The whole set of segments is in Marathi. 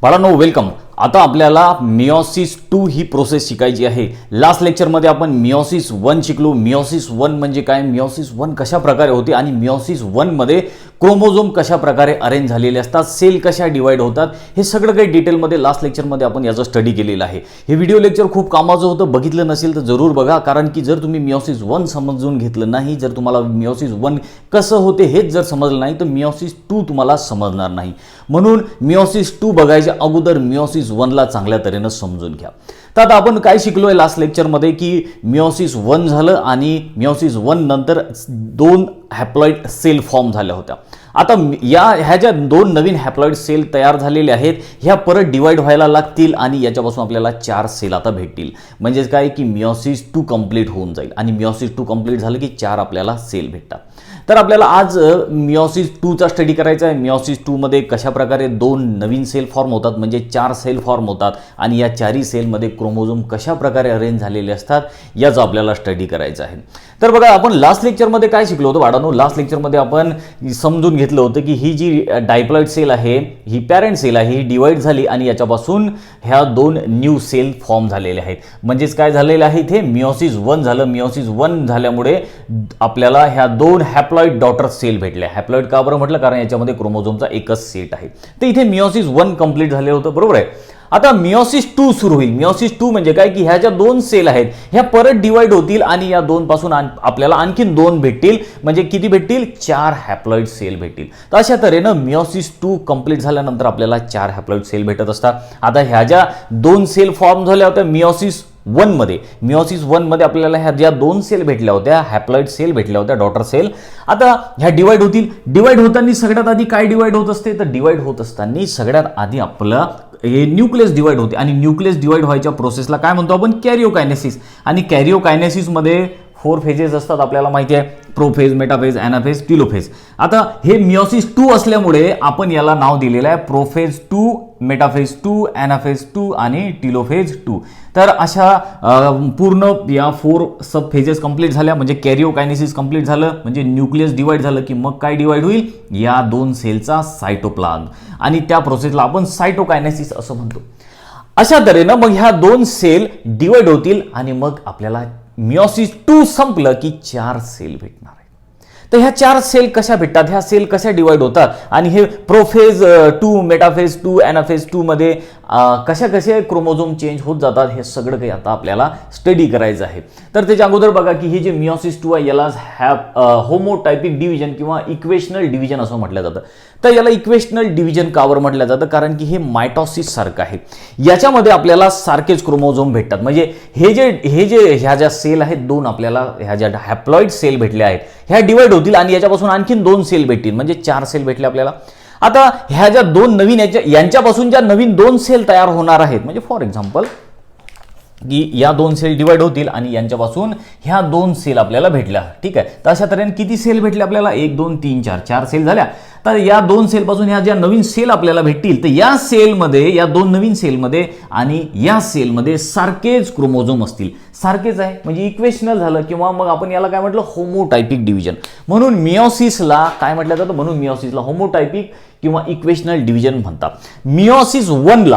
बाळांनो वेलकम. आता आपल्याला मियोसिस 2 ही प्रोसेस शिकायची आहे. लास्ट लेक्चरमध्ये आपण मियोसिस 1 शिकलो. मियोसिस 1 म्हणजे काय, मियोसिस 1 कशा प्रकारे होते आणि मियोसिस 1 मध्ये क्रोमोझोम कशा प्रकारे अरेंज झालेले असतात, सेल कशा डिवाइड होतात, हे सगळं काही डिटेलमध्ये लास्ट लेक्चरमध्ये आपण याचा स्टडी केलेला आहे. हे व्हिडिओ लेक्चर खूप कामाचं होतं. बघितलं नसेल तर जरूर बघा, कारण की जर तुम्ही मियोसिस 1 समजून घेतलं नाही, जर तुम्हाला मियोसिस 1 कसं होते हेच जर समजलं नाही तर मियोसिस 2 तुम्हाला समजणार नाही. म्हणून मियोसिस 2 बघायच्या अगोदर मियोसिस 1 ला चांगल्या तऱ्हेनं समजून घ्या. तर आता आपण काय शिकलोय लास्ट लेक्चरमध्ये की मियोसिस 1 झालं आणि मियोसिस 1 नंतर 2 हॅप्लॉइड सेल फॉर्म झाल्या होत्या. आता ह्या ज्या 2 नवीन हॅप्लॉइड सेल तयार झालेल्या आहेत ह्या परत डिवाइड व्हायला लागतील आणि याच्यापासून आपल्याला 4 सेल आता भेटतील. म्हणजेच काय की मियोसिस 2 कंप्लीट होऊन जाईल आणि मियोसिस 2 कंप्लीट झालं की 4 आपल्याला सेल भेटतात. तर आपल्याला आज मियोसिस 2 चा स्टडी करायचा आहे. मियोसिस 2 मध्ये कशा प्रकारे 2 नवीन सेल फॉर्म होतात, म्हणजे 4 सेल फॉर्म होतात आणि या 4ही सेलमध्ये क्रोमोझोम कशा प्रकारे अरेंज झालेले असतात याचा आपल्याला स्टडी करायचा आहे. तर बघा, आपण लास्ट लेक्चरमध्ये काय शिकलो होतो बाळांनो, लास्ट लेक्चरमध्ये आपण समजून घेतलं होतं की ही जी डायप्लॉइड सेल आहे ही पॅरेंट सेल आहे, ही डिवाइड झाली आणि याच्यापासून ह्या 2 न्यू सेल फॉर्म झालेले आहेत. म्हणजेच काय झालेलं आहे, इथे मियोसिस 1 झालं. मियोसिस 1 झाल्यामुळे आपल्याला ह्या 2 हॅप्लॉइड डॉटर सेल भेटल्या. हॅप्लॉइड का बरं म्हटलं, कारण याच्यामध्ये क्रोमोझोमचा एकच सेट आहे. तर इथे मियोसिस 1 कंप्लीट झालेलं होतं, बरोबर आहे. आता मियोसिस 2 सुरू होईल. मियोसिस 2 म्हणजे काय की ह्या ज्या 2 सेल आहेत ह्या परत डिवाइड होतील आणि या 2 पासून आपल्याला आणखीन 2 भेटतील. म्हणजे किती भेटतील, 4 हॅप्लॉइड सेल भेटतील. तर अशा तऱ्हेनं मियोसिस 2 कंप्लीट झाल्यानंतर आपल्याला 4 हॅप्लॉइड सेल भेटत असतात. आता ह्या ज्या 2 सेल फॉर्म झाल्या होत्या मियोसिस 1 मध्ये आपल्याला ह्या ज्या 2 सेल भेटल्या होत्या, हॅप्लॉइड सेल भेटल्या होत्या, डॉटर सेल, आता ह्या डिवाइड होतील. डिवाइड होताना सगळ्यात आधी काय डिवाइड होत असते, तर डिवाइड होत असताना सगळ्यात आधी आपलं हे न्यूक्लियस डिवाइड होते आणि न्यूक्लियस डिवाइड व्हायच्या प्रोसेसला काय म्हणतो आपण, कॅरिओकायनेसिस. आणि कॅरिओकायनेसिसमध्ये 4 फेजेस असतात, आपल्याला माहिती आहे, प्रोफेज, मेटाफेज, ॲनाफेज, टिलोफेज. आता हे मियोसिस 2 असल्यामुळे आपण याला नाव दिलेलं आहे प्रोफेज 2, मेटाफेज 2, ॲनाफेज 2 आणि टिलोफेज 2. तर अशा पूर्ण या 4 सब फेजेस कंप्लीट झाल्या. म्हणजे कॅरिओकायनेसिस कंप्लीट झालं, म्हणजे न्यूक्लियस डिवाइड झालं की मग काय डिवाइड होईल, या 2 सेलचा सायटोप्लाझम, आणि त्या प्रोसेसला आपण सायटोकायनेसिस असं म्हणतो. अशा तऱ्हेनं मग ह्या 2 सेल डिवाइड होतील आणि मग आपल्याला मियोसिस 2 संपलं की 4 सेल भेटणार आहे. तर ह्या 4 सेल कशा भेटतात, ह्या सेल कशा डिवाइड होतात आणि हे प्रोफेज 2, मेटाफेज 2, ॲनाफेज 2 मध्ये कशा क्रोमोझोम चेंज होत जातात, हे सगळं काही आता आपल्याला स्टडी करायचं आहे. तर त्याच्या अगोदर बघा की हे जे मियोसिस 2 आहे याला होमोटायपिक डिव्हिजन किंवा इक्वेशनल डिव्हिजन असं म्हटलं जातं. तर याला इक्वेशनल डिव्हिजन का बरं म्हटलं जातं, कारण की हे मायटोसिस सारखं आहे. याच्यामध्ये आपल्याला सारखेच क्रोमोझोम भेटतात. म्हणजे हे जे ह्या ज्या सेल आहेत 2 आपल्याला ह्या ज्या हॅप्लॉइड सेल भेटल्या आहेत ह्या डिवाइड होतील आणि याच्यापासून आणखीन 2 सेल भेटतील, म्हणजे 4 सेल भेटले आपल्याला. आता ह्या ज्या 2 नवीन यांच्यापासून ज्या नवीन 2 सेल तयार होणार आहेत, म्हणजे फॉर एक्झाम्पल की या 2 सेल डिवाइड होतील आणि यांच्यापासून ह्या 2 सेल आपल्याला भेटल्या, ठीक आहे. तर अशा तऱ्हेने किती सेल भेटले आपल्याला, 1 2 3 4 सेल झाल्या. तर या 2 सेलपासून ह्या ज्या नवीन सेल आपल्याला भेटतील तर या सेलमध्ये, या 2 नवीन सेलमध्ये आणि या सेलमध्ये सारखेच क्रोमोझोम असतील. सारखेच आहे म्हणजे इक्वेशनल झालं, किंवा मग आपण याला काय म्हटलं, होमोटायपिक डिव्हिजन. म्हणून मियोसिसला काय म्हटलं जातं, म्हणून मियोसिसला होमोटायपिक किंवा इक्वेशनल डिव्हिजन म्हणतात. मियोसिस 1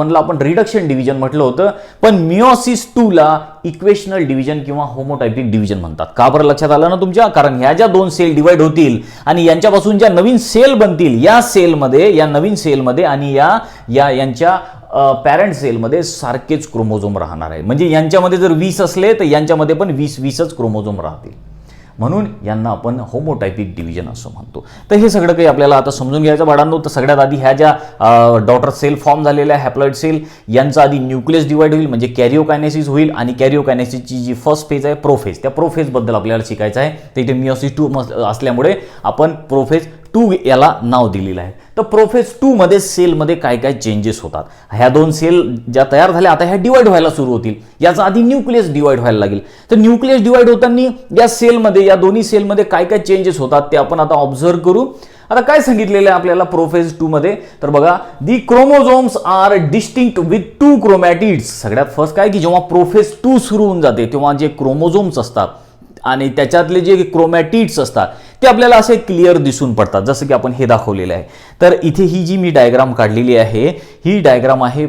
ला आपण रिडक्शन डिव्हिजन म्हटलं होतं, पण मियोसिस 2 ला इक्वेशनल डिव्हिजन किंवा होमोटायपिक डिव्हिजन म्हणतात. का बरं लक्षात आलं ना तुमच्या, कारण ह्या ज्या 2 सेल डिवाइड होतील आणि यांच्यापासून ज्या नवीन सेल बनतील या सेलमध्ये, या नवीन सेलमध्ये आणि यांच्या पॅरेंट सेलमध्ये सारखेच क्रोमोझोम राहणार आहे. म्हणजे यांच्यामध्ये जर 20 असले तर यांच्यामध्ये पण 20च क्रोमोझोम राहतील. म्हणून यांना आपण होमोटायपिक डिव्हिजन असं म्हणतो. तर हे सगळं काही आपल्याला आता समजून घ्यायचं बाळांनो. तर सगळ्यात आधी ह्या ज्या डॉटर सेल फॉर्म झालेल्या हॅप्लॉइड सेल यांचा आधी न्यूक्लियस डिवाइड होईल, म्हणजे कॅरिओकायनेसिस होईल. आणि कॅरिओकायनेसिसची जी फर्स्ट फेज आहे प्रोफेज, त्या प्रोफेजबद्दल आपल्याला शिकायचं आहे. तर इथे मियोसिस 2 असल्यामुळे आपण प्रोफेज 2 याला नाव दिलेलं आहे. तर प्रोफेज 2 मध्ये सेलमध्ये काय काय चेंजेस होतात, ह्या 2 सेल ज्या तयार झाल्या आता ह्या डिवाइड व्हायला सुरू होतील. याचा आधी न्यूक्लियस डिवाइड व्हायला लागेल. तर न्यूक्लियस डिवाइड होताना या सेलमध्ये, या दोन्ही सेलमध्ये काय काय चेंजेस होतात ते आपण आता ऑब्झर्व करू. आता काय सांगितलेलं आहे आपल्याला प्रोफेज 2 मध्ये, तर बघा, the chromosomes are distinct with 2 chromatids. सगळ्यात फर्स्ट काय की जेव्हा प्रोफेज 2 सुरू होऊन जाते तेव्हा जे क्रोमोझोम्स असतात आणि त्याच्यातले जे क्रोमॅटिड्स असतात ते आपल्याला असे क्लिअर दिसून पडतात, जसं की आपण हे दाखवलेलं आहे. तर इथे ही जी मी डायग्राम काढलेली आहे ही डायग्राम आहे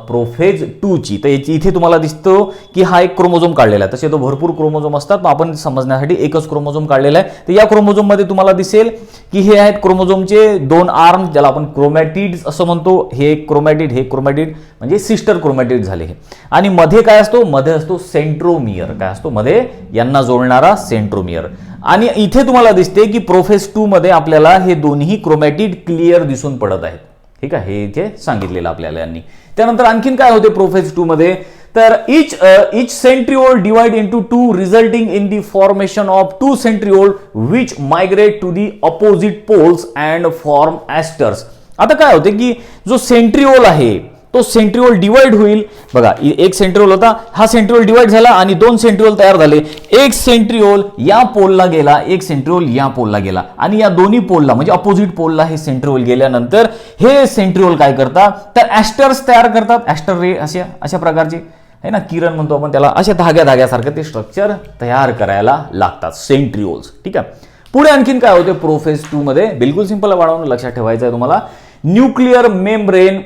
प्रोफेज 2 ची. तर इथे तुम्हाला दिसतो की हा एक क्रोमोझोम काढलेला आहे. तसे तो भरपूर क्रोमोझोम असतात, पण आपण समजण्यासाठी एकच क्रोमोझोम काढलेला आहे. तर या क्रोमोझोम मध्ये तुम्हाला दिसेल की हे आहेत क्रोमोझोमचे 2 आर्म, ज्याला आपण क्रोमॅटिड्स असं म्हणतो. हे क्रोमॅटिड, हे क्रोमॅटिड म्हणजे सिस्टर क्रोमॅटिड झाले हे. आणि मध्ये काय असतो, मध्ये असतो सेंट्रोमियर. काय असतो मध्ये, यांना जोडणारा सेंट्रोमियर. आणि इथे तुम्हाला दिसते की प्रोफेज 2 मध्ये आपल्याला हे दोन्ही क्रोमॅटिड क्लिअर दिसून पडत आहेत. ठीक आहे, हे इथे सांगितलेलं आपल्याला यांनी. त्यानंतर आणखीन काय होते प्रोफेज 2 मध्ये, तर each centriole divide into two resulting in the formation of two centriole which migrate to the opposite poles and form asters. आता काय होते की जो सेंट्रिओल आहे तो सेंट्रिओल डिवाइड होईल. बघा, एक सेंट्रिओल होता, हा सेंट्रिओल डिवाइड झाला आणि 2 सेंट्रिओल तयार झाले. एक सेंट्रिओल या पोलला गेला, एक सेंट्रिओल या पोलला गेला आणि या दोन्ही पोलला म्हणजे अपोजिट पोलला हे सेंट्रिओल गेल्यानंतर हे सेंट्रिओल काय करतात, तर ॲस्टर्स तयार करतात. ॲस्टर रे अशा प्रकारचे आहे ना, किरण म्हणतो आपण त्याला, अशा धाग्यासारखं ते स्ट्रक्चर तयार करायला लागतात सेंट्रिओल्स. ठीक आहे, पुढे आणखीन काय होते प्रोफेज 2 मध्ये, बिलकुल सिंपल वाढवून लक्षात ठेवायचं आहे तुम्हाला. Nuclear membrane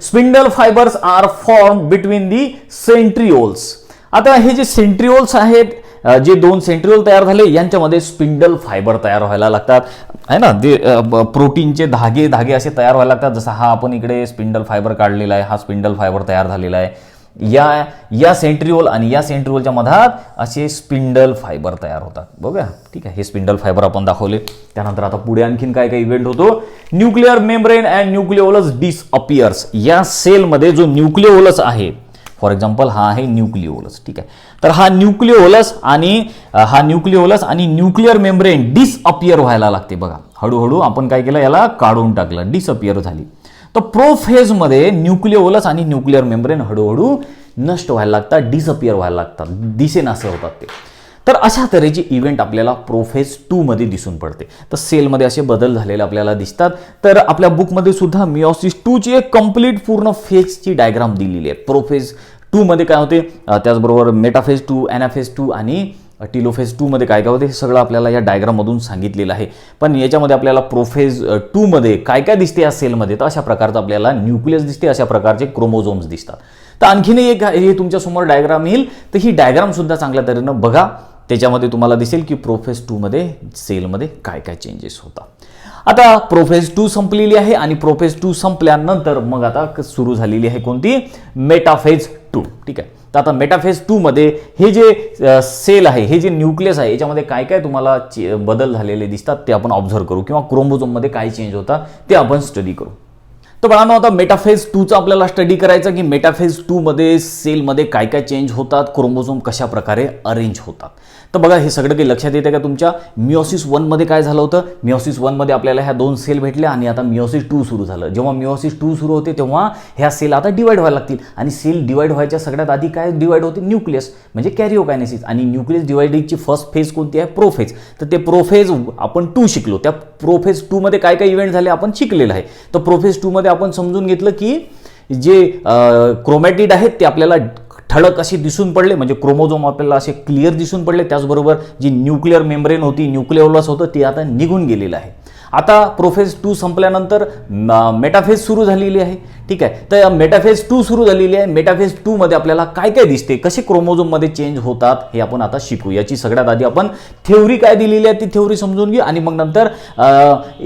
spindle fibres are form between the centrioles. आता हे जे सेंट्रिओल्स आहेत, जे 2 सेंट्रिओल तयार झाले यांच्यामध्ये स्पिंडल फायबर तयार व्हायला लागतात, आहे ना. ते प्रोटीनचे धागे असे तयार व्हायला लागतात. जसा हा आपण इकडे स्पिंडल फायबर काढलेला आहे, हा स्पिंडल फायबर तयार झालेला आहे. या सेंट्रिओल आणि या सेंट्रिओलच्या मधात असे स्पिंडल फायबर तयार होतात. बघा, ठीक आहे, हे स्पिंडल फायबर आपण दाखवले. त्यानंतर आता पुढे आणखीन काय काय इव्हेंट होतो, nuclear membrane and nucleolus disappears. या सेलमध्ये जो न्यूक्लिओलस आहे, फॉर एक्झाम्पल हा आहे न्यूक्लिओलस. ठीक आहे, तर हा न्यूक्लिओलस आणि न्यूक्लिअर मेम्ब्रेन डिसअपियर व्हायला लागते. बघा, हळूहळू आपण काय केलं, याला काढून टाकलं, डिसअपियर झाली. तर प्रोफेज मध्ये न्यूक्लिओलस आणि न्यूक्लिअर मेम्ब्रेन हळूहळू नष्ट व्हायला लागतात, डिसअपियर व्हायला लागतात, दिसेनासे होतात ते. तर अशा तऱ्हेचे इव्हेंट आपल्याला प्रोफेज 2 मध्ये दिसून पडते. तर सेलमध्ये असे बदल झालेले आपल्याला दिसतात. तर आपल्या बुकमध्ये सुद्धा मिओसिस 2 ची एक कंप्लीट पूर्ण फेजची डायग्राम दिलेली आहे. प्रोफेज 2 मध्ये काय होते, त्याचबरोबर मेटाफेज 2, एनाफेज 2 आणि टिलोफेज 2 मध्ये काय काय होते हे सगळं आपल्याला या डायग्राममधून सांगितलेलं आहे. पण याच्यामध्ये आपल्याला प्रोफेज 2 मध्ये काय काय दिसते या सेलमध्ये, तर अशा प्रकारचं आपल्याला न्यूक्लियस दिसते, अशा प्रकारचे क्रोमोझोम्स दिसतात. तर आणखीन एक हे तुमच्यासमोर डायग्राम येईल, तर ही डायग्राम सुद्धा चांगल्या तऱ्हेनं बघा. त्याच्यामध्ये तुम्हाला दिसेल की प्रोफेज 2 मध्ये सेलमध्ये काय काय चेंजेस होतात. आता प्रोफेज 2 संपलेली आहे आणि प्रोफेज 2 संपल्यानंतर मग आता सुरू झालेली आहे कोणती, मेटाफेज 2. ठीक आहे, तर आता मेटाफेज 2 मध्ये हे जे सेल आहे, हे जे न्यूक्लियस आहे, याच्यामध्ये काय काय तुम्हाला बदल झालेले दिसतात ते आपण ऑब्झर्व करू, किंवा क्रोमोझोम मध्ये काय चेंज होतात ते आपण स्टडी करू. तर बाळांनो, आता मेटाफेज 2 चा आपल्याला स्टडी करायचा की मेटाफेज 2 मध्ये सेलमध्ये काय काय चेंज होतात, क्रोमोझोम कशा प्रकारे अरेंज होतात. तर बघा, हे सगळं काही लक्षात येते का तुमच्या. मिओसिस 1 मध्ये काय झालं होतं, मिओसिस 1 मध्ये आपल्याला ह्या 2 सेल भेटल्या आणि आता मिओसिस 2 सुरू झालं. जेव्हा मिओसिस 2 सुरू होते तेव्हा ह्या सेल आता डिवाइड व्हायला लागतील आणि सेल डिवाइड व्हायच्या सगळ्यात आधी काय डिवाइड होते, न्यूक्लियस म्हणजे कॅरिओकायनेसिस. आणि न्यूक्लियस डिवाइडिंगची फर्स्ट फेज कोणती आहे, प्रोफेज. तर ते प्रोफेज आपण 2 शिकलो. त्या प्रोफेज 2 मध्ये काय काय इव्हेंट झाले आपण शिकलेलं आहे. तर प्रोफेज 2 मध्ये आपण समजून घेतलं की जे क्रोमॅटिड आहेत ते आपल्याला ठळक असे दिसून पडले, म्हणजे क्रोमोझोम आपल्याला असे क्लिअर दिसून पडले. त्याचबरोबर जी न्यूक्लिअर मेम्ब्रेन होती, न्यूक्लिओलस होतं, ते आता निघून गेलेलं आहे. आता प्रोफेज 2 संपल्यानंतर मेटाफेज सुरू झालेली आहे. ठीक आहे, तर मेटाफेज 2 सुरू झालेली आहे. मेटाफेज 2 मध्ये आपल्याला काय काय दिसते, कसे क्रोमोझोम मध्ये चेंज होतात हे आपण आता शिकू. याची सगळ्यात आधी आपण थेओरी काय दिलेली आहे ती थेओरी समजून घेऊ आणि मग नंतर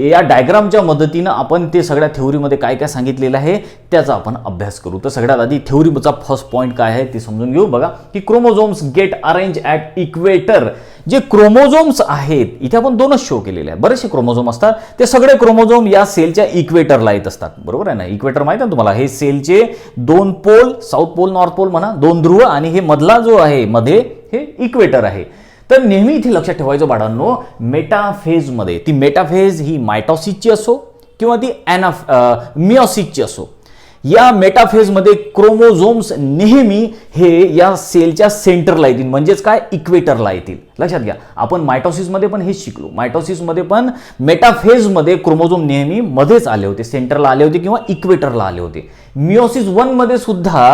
या डायग्रामच्या मदतीनं आपण ते सगळ्या थेओरीमध्ये काय काय सांगितलेलं आहे त्याचा आपण अभ्यास करू. तर सगळ्यात आधी थेओरीचा फर्स्ट पॉईंट काय आहे ते समजून घेऊ. बघा की chromosomes get arrange at equator. जे क्रोमोझोम्स आहेत, इथे आपण 2च शो केलेले आहेत, बरेचसे क्रोमोझोम असतात, ते सगळे क्रोमोझोम या सेलच्या इक्वेटरला येत असतात. बरोबर आहे ना, इक्वेटर माहिती आहे तुम्हाला, हे सेलचे 2 pole, south pole north pole म्हणा, 2 ध्रुव, आणि हे मधला जो आहे मध्ये हे इक्वेटर आहे. तर नेहमी इथे लक्षात ठेवायचं बाळांनो, मेटाफेजमध्ये ती मेटाफेज ही मायटॉसिसची असो किंवा ती मिओसिसची असो, या मेटाफेजमध्ये क्रोमोझोम्स नेहमी हे या सेलच्या सेंटरला येतील, म्हणजेच काय, इक्वेटरला येतील. लक्षात घ्या, आपण मायटॉसिसमध्ये पण हेच शिकलो. मायटॉसिसमध्ये पण मेटाफेजमध्ये क्रोमोझोम नेहमी मध्येच आले होते, सेंटरला आले होते किंवा इक्वेटरला आले होते. मिओसिस 1 मध्ये सुद्धा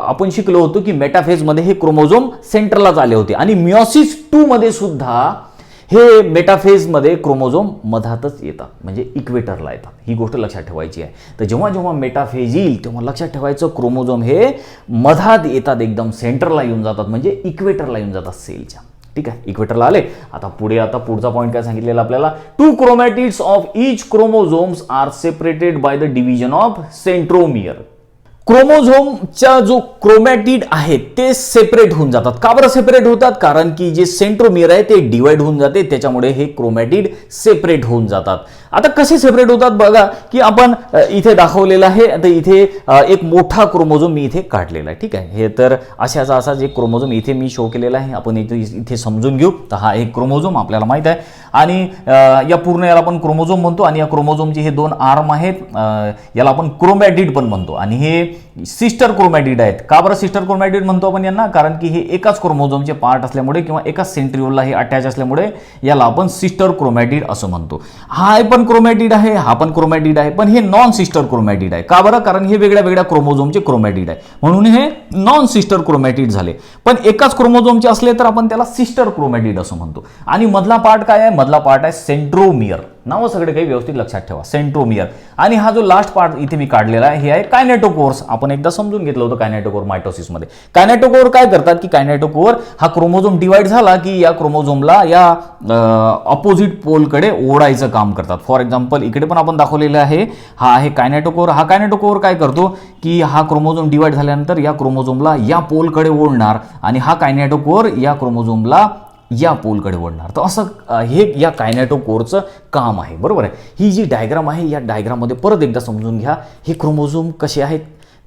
आपण शिकलो होतो की मेटाफेजमध्ये हे क्रोमोझोम सेंटरलाच आले होते आणि मिओसिस 2 मध्ये सुद्धा हे मेटाफेजमध्ये क्रोमोझोम मधातच येतात, म्हणजे इक्वेटरला येतात. ही गोष्ट लक्षात ठेवायची आहे. तर जेव्हा जेव्हा मेटाफेज येईल तेव्हा लक्षात ठेवायचं क्रोमोझोम हे मधात येतात, एकदम सेंटरला येऊन जातात, म्हणजे इक्वेटरला येऊन जातात सेलच्या. ठीक आहे, इक्वेटरला आले. आता पुढचा पॉईंट काय सांगितलेला आपल्याला, 2 chromatids of each chromosomes are separated by the division of centromere. क्रोमोझोमच्या जो क्रोमॅटिड आहेत ते सेपरेट होऊन जातात. का बरं सेपरेट होतात? कारण की जे सेंट्रोमियर आहे ते डिवाइड होऊन जाते, त्याच्यामुळे हे क्रोमॅटिड सेपरेट होऊन जातात. आता कसे सेपरेट होतात बघा, की आपण इथे दाखवलेलं आहे. आता इथे एक मोठा क्रोमोझोम मी इथे काढलेला आहे. ठीक आहे, हे तर असा जे क्रोमोझोम इथे मी शो केलेला आहे, आपण इथे समजून घेऊ. तर हा एक क्रोमोझोम आपल्याला माहित आहे, आणि या पूर्ण याला आपण क्रोमोझोम म्हणतो. आणि या क्रोमोझोमचे हे 2 आर्म आहेत, याला आपण क्रोमॅटिड पण म्हणतो. आणि हे सिस्टर क्रोमॅटिड आहेत. का बरं सिस्टर क्रोमॅटिड म्हणतो आपण यांना? कारण की हे एकाच क्रोमोझोमचे पार्ट असल्यामुळे किंवा एकाच सेंट्रिओलला हे अटॅच असल्यामुळे याला आपण सिस्टर क्रोमॅटिड असं म्हणतो. हा पण क्रोमॅटिड आहे, हा पण क्रोमॅटिड आहे, पण हे नॉन सिस्टर क्रोमॅटिड आहे. का बरं? कारण हे वेगळ्या वेगळ्या क्रोमोझोमचे क्रोमॅटिड आहे, म्हणून हे नॉन सिस्टर क्रोमॅटिड झाले. पण एकाच क्रोमोझोमचे असले तर आपण त्याला सिस्टर क्रोमॅटिड असं म्हणतो. आणि मधला पार्ट काय आहे? मधला पार्ट आहे सेंट्रोमियर. नावं सगळे काही व्यवस्थित लक्षात ठेवा, सेंट्रोमियर. आणि हा जो लास्ट पार्ट इथे मी काढलेला आहे हे आहे कायनेटोकोर्स. आपण एकदा समजून घेतलं होतं कायनेटोकोर मायटोसिसमध्ये. कायनेटोकोर काय करतात, की कायनेटोकोर हा क्रोमोझोम डिवाइड झाला की या क्रोमोझोमला या ऑपोजिट पोलकडे ओढायचं काम करतात. फॉर एक्झाम्पल इकडे पण आपण दाखवलेलं आहे, हा आहे कायनेटोकोर. हा कायनेटोकोर काय करतो, की हा क्रोमोझोम डिवाइड झाल्यानंतर या क्रोमोझोमला या पोलकडे ओढणार, आणि हा कायनेटोकोर या क्रोमोझोमला या पोलकडे ओढणार. तर असं हे या कायनेटोकोरचं काम आहे. बरोबर आहे. ही जी डायग्राम आहे या डायग्राममध्ये परत एकदा समजून घ्या, हे क्रोमोझोम कसे आहेत,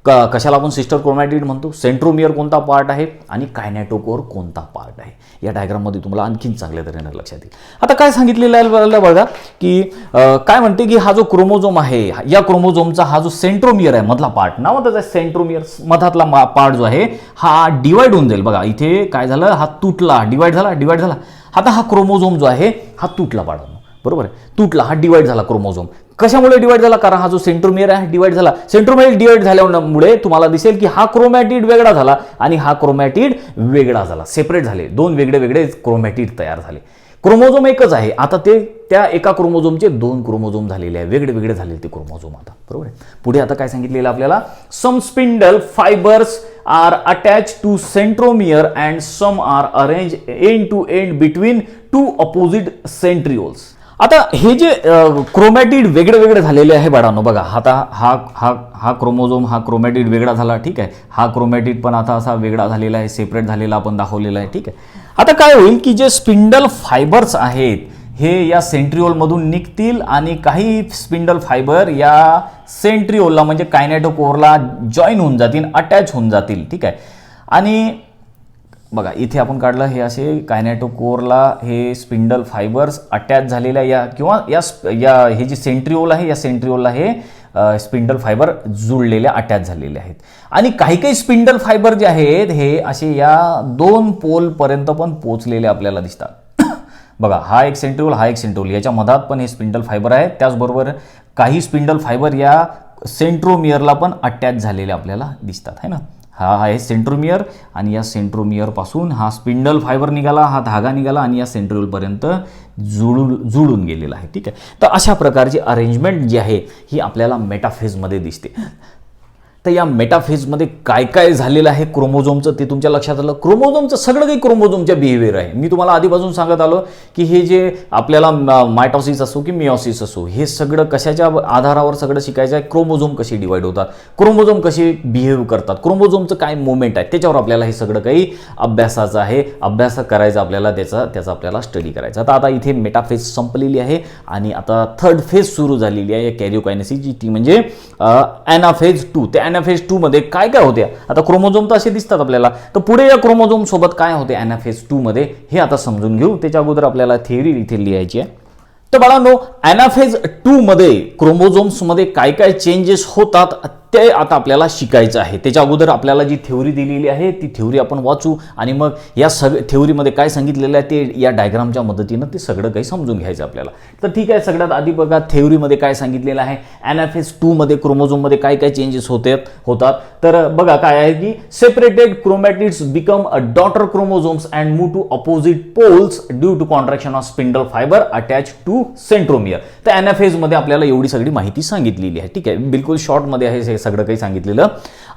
कशाला आपण सिस्टर क्रोमॅटिड म्हणतो, सेंट्रोमियर कोणता पार्ट आहे आणि कायनेटोकोर कोणता पार्ट आहे, या डायग्राममध्ये तुम्हाला आणखीन चांगल्या तऱ्हेने लक्षात येईल. आता काय सांगितलेलं आहे बघा, की काय म्हणते, की हा जो क्रोमोझोम आहे या क्रोमोझोमचा हा जो सेंट्रोमियर आहे मधला पार्ट, नावातच आहे सेंट्रोमियर, मधातला पार्ट जो आहे हा डिवाइड होऊन जाईल. बघा इथे काय झालं, हा तुटला, डिवाइड झाला. आता हा क्रोमोझोम जो आहे हा तुटला पाडा, बरोबर आहे, तुटला, हा डिवाइड झाला क्रोमोझोम. कशामुळे डिवाइड झाला? कारण हा जो सेंट्रोमियर आहे डिवाइड झाला. सेंट्रोमियर डिवाइड झाल्यामुळे तुम्हाला दिसेल की हा क्रोमॅटिड वेगळा झाला आणि हा क्रोमॅटिड वेगळा झाला, सेपरेट झाले, 2 वेगळे वेगळे क्रोमॅटिड तयार झाले. क्रोमोझोम एकच आहे, आता ते त्या एका क्रोमोझोमचे 2 क्रोमोझोम झालेले आहे, वेगळे वेगळे झालेले ते क्रोमोझोम आता. बरोबर आहे. पुढे आता काय सांगितलेलं आपल्याला, some spindle fibres are attach to centromere and some are arrange end to end between 2 opposite centrioles. आता हे जे क्रोमॅटिड वेगळे वेगळे झालेले आहे बाळांनो, बघा आता हा क्रोमोझोम, हा क्रोमॅटिड वेगळा झाला. ठीक आहे, हा क्रोमॅटिड पण आता असा वेगळा झालेला आहे, सेपरेट झालेला आपण दाखवलेला आहे. ठीक आहे, आता काय होईल, की जे स्पिंडल फायबर्स आहेत हे या सेंट्रिओलमधून निघतील आणि काही स्पिंडल फायबर या सेंट्रिओलला म्हणजे कायनेटोकोरला जॉईन होऊन जातील, अटॅच होऊन जातील. ठीक आहे, आणि बघा इथे आपण काढलं, हे असे कायनेटोकोरला हे स्पिंडल फायबर्स अटॅच झालेल्या या किंवा या हे जे सेंट्रिओल आहे या सेंट्रिओलला हे स्पिंडल फायबर जुळलेले अटॅच झालेले आहेत. आणि काही स्पिंडल फायबर जे आहेत हे असे या 2 पोलपर्यंत पण पोचलेले आपल्याला दिसतात. बघा हा एक सेंट्रिओल, हा एक सेंट्रिओल, याच्या मधात पण हे स्पिंडल फायबर आहेत. त्याचबरोबर काही स्पिंडल फायबर या सेंट्रोमियरला पण अटॅच झालेले आपल्याला दिसतात, है ना. हा आहे सेंट्रोमियर आणि या सेंट्रोमियर पासून हा स्पिंडल फायबर निघाला, हा धागा निघाला आणि या सेंट्रिओलपर्यंत जुळून गेलेला आहे. ठीक आहे, तर अशा प्रकारची अरेंजमेंट जी आहे ही आपल्याला मेटाफेजमध्ये दिसते. तर या मेटाफेजमध्ये काय काय झालेलं आहे क्रोमोझोमचं ते तुमच्या लक्षात आलं. क्रोमोझोमचं सगळं काही क्रोमोझोमच्या बिहेवियर आहे. मी तुम्हाला आधीपासून सांगत आलो की हे जे आपल्याला मायटॉसिस असो की मिओसिस असो, हे सगळं कशाच्या आधारावर सगळं शिकायचं आहे, क्रोमोझोम कसे डिवाइड होतात, क्रोमोझोम कसे बिहेव करतात, क्रोमोझोमचं काय मुवमेंट आहे, त्याच्यावर आपल्याला हे सगळं काही अभ्यासाचं आहे, अभ्यास करायचा आपल्याला, त्याचा आपल्याला स्टडी करायचा. तर आता इथे मेटाफेज संपलेली आहे आणि आता 3rd फेज सुरू झालेली आहे कॅरिओकायनेसिसची, ती म्हणजे ॲनाफेज 2. त्या ॲनाफेज 2 मध्ये काय काय होते, आता क्रोमोझोम तर असे दिसतात आपल्याला, तर पुढे या क्रोमोझोम सोबत काय होते ॲनाफेज 2 मध्ये हे आता समजून घेऊ. त्याच्या अगोदर आपल्याला थिअरी इथे लिहायची आहे. तर बाळांनो, ॲनाफेज 2 मध्ये क्रोमोझोम्स मध्ये काय काय चेंजेस होतात ते आता आपल्याला शिकायचं आहे. त्याच्या अगोदर आपल्याला जी थेओरी दिलेली आहे ती थेओरी आपण वाचू आणि मग या थेओरीमध्ये काय सांगितलेलं आहे ते या डायग्रामच्या मदतीनं ते सगळं काही समजून घ्यायचं आपल्याला. तर ठीक आहे, सगळ्यात आधी बघा थेओरीमध्ये काय सांगितलेलं आहे. NFS 2 मध्ये क्रोमोझोममध्ये काय काय चेंजेस होतात. तर बघा काय आहे की separated chromatids become a daughter chromosomes and move to opposite poles due to contraction of spindle fibre attach to centromere. तर NFS मध्ये आपल्याला एवढी सगळी माहिती सांगितलेली आहे. ठीक आहे, बिलकुल शॉर्टमध्ये आहे हे सगळं काही सांगितलेलं.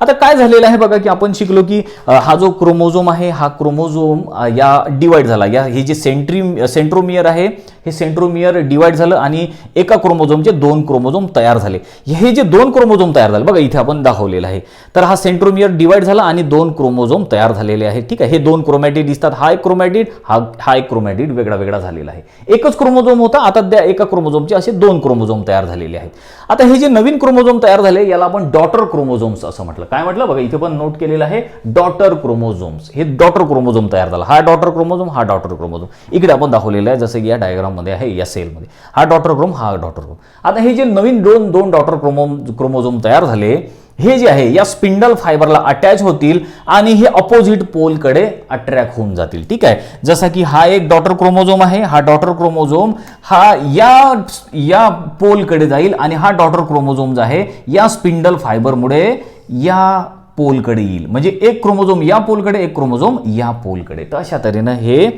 आता काय झालेलं आहे बघा की आपण शिकलो की हा जो क्रोमोझोम आहे हा क्रोमोझोम या डिवाइड झाला. या हे जे सेंट्रोमियर आहे हे सेंट्रोमियर डिवाइड झालं आणि एका क्रोमोझोमचे 2 क्रोमोझोम तयार झाले. हे जे 2 क्रोमोझोम तयार झाले बघा इथे आपण दाखवलेलं आहे. तर हा सेंट्रोमियर डिवाइड झाला आणि 2 क्रोमोझोम तयार झालेले आहेत. ठीक आहे, हे 2 क्रोमॅटिड दिसतात. हा एक क्रोमॅटिड, हा एक क्रोमॅटिड वेगळा वेगळा झालेला आहे. एकच क्रोमोझोम होता, आता त्या एका क्रोमोझोमचे असे 2 क्रोमोझोम तयार झालेले आहेत. आता हे जे नवीन क्रोमोझोम तयार झाले याला आपण डॉटर क्रोमोझोम्स असं म्हटलं. काय म्हटलं बघा इथे पण नोट केलेलं आहे, डॉटर क्रोमोझोम्स. हे डॉटर क्रोमोझोम तयार झाला. हा डॉटर क्रोमोझोम, हा डॉटर क्रोमोझोम इकडे आपण दाखवलेलं आहे जसं की या डायग्राम मध्ये आहे या सेलमध्ये. हा डॉटर क्रोम, हा डॉटर क्रोम. आता हे जे नवीन दोन डॉटर क्रोमोझोम तयार झाले हे जे आहे या स्पिंडल फायबरला अटॅच होतील आणि हे अपोजिट पोलकडे अट्रॅक्ट होऊन जातील. ठीक आहे, जसा की हा एक डॉटर क्रोमोझोम आहे. हा डॉटर क्रोमोझोम हा या पोलकडे जाईल आणि हा डॉटर क्रोमोझोम जो आहे या स्पिंडल फायबरमुळे या पोलकडे येईल. म्हणजे एक क्रोमोझोम या पोलकडे, एक क्रोमोझोम या पोलकडे. तर अशा तऱ्हेनं हे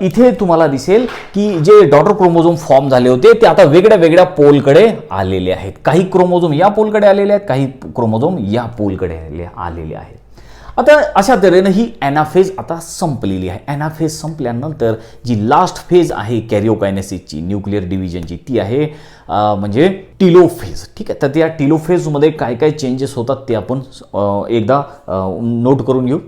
इथे तुम्हाला दिसेल की जे डॉटर क्रोमोझोम फॉर्म झाले होते ते आता वेगळ्या वेगळ्या पोलकडे आलेले आहेत. काही क्रोमोझोम या पोलकडे आलेले आहेत, काही क्रोमोझोम या पोलकडे आलेले आहेत. आता अशा तऱ्हेनं ही एनाफेज आता संपलेली आहे. एनाफेज संपल्यानंतर जी लास्ट फेज आहे कॅरिओकायनेसिसची, न्यूक्लिअर डिव्हिजनची, ती आहे म्हणजे टिलोफेज. ठीक आहे, तर त्या टिलोफेजमध्ये काय काय चेंजेस होतात ते आपण एकदा नोट करून घेऊ.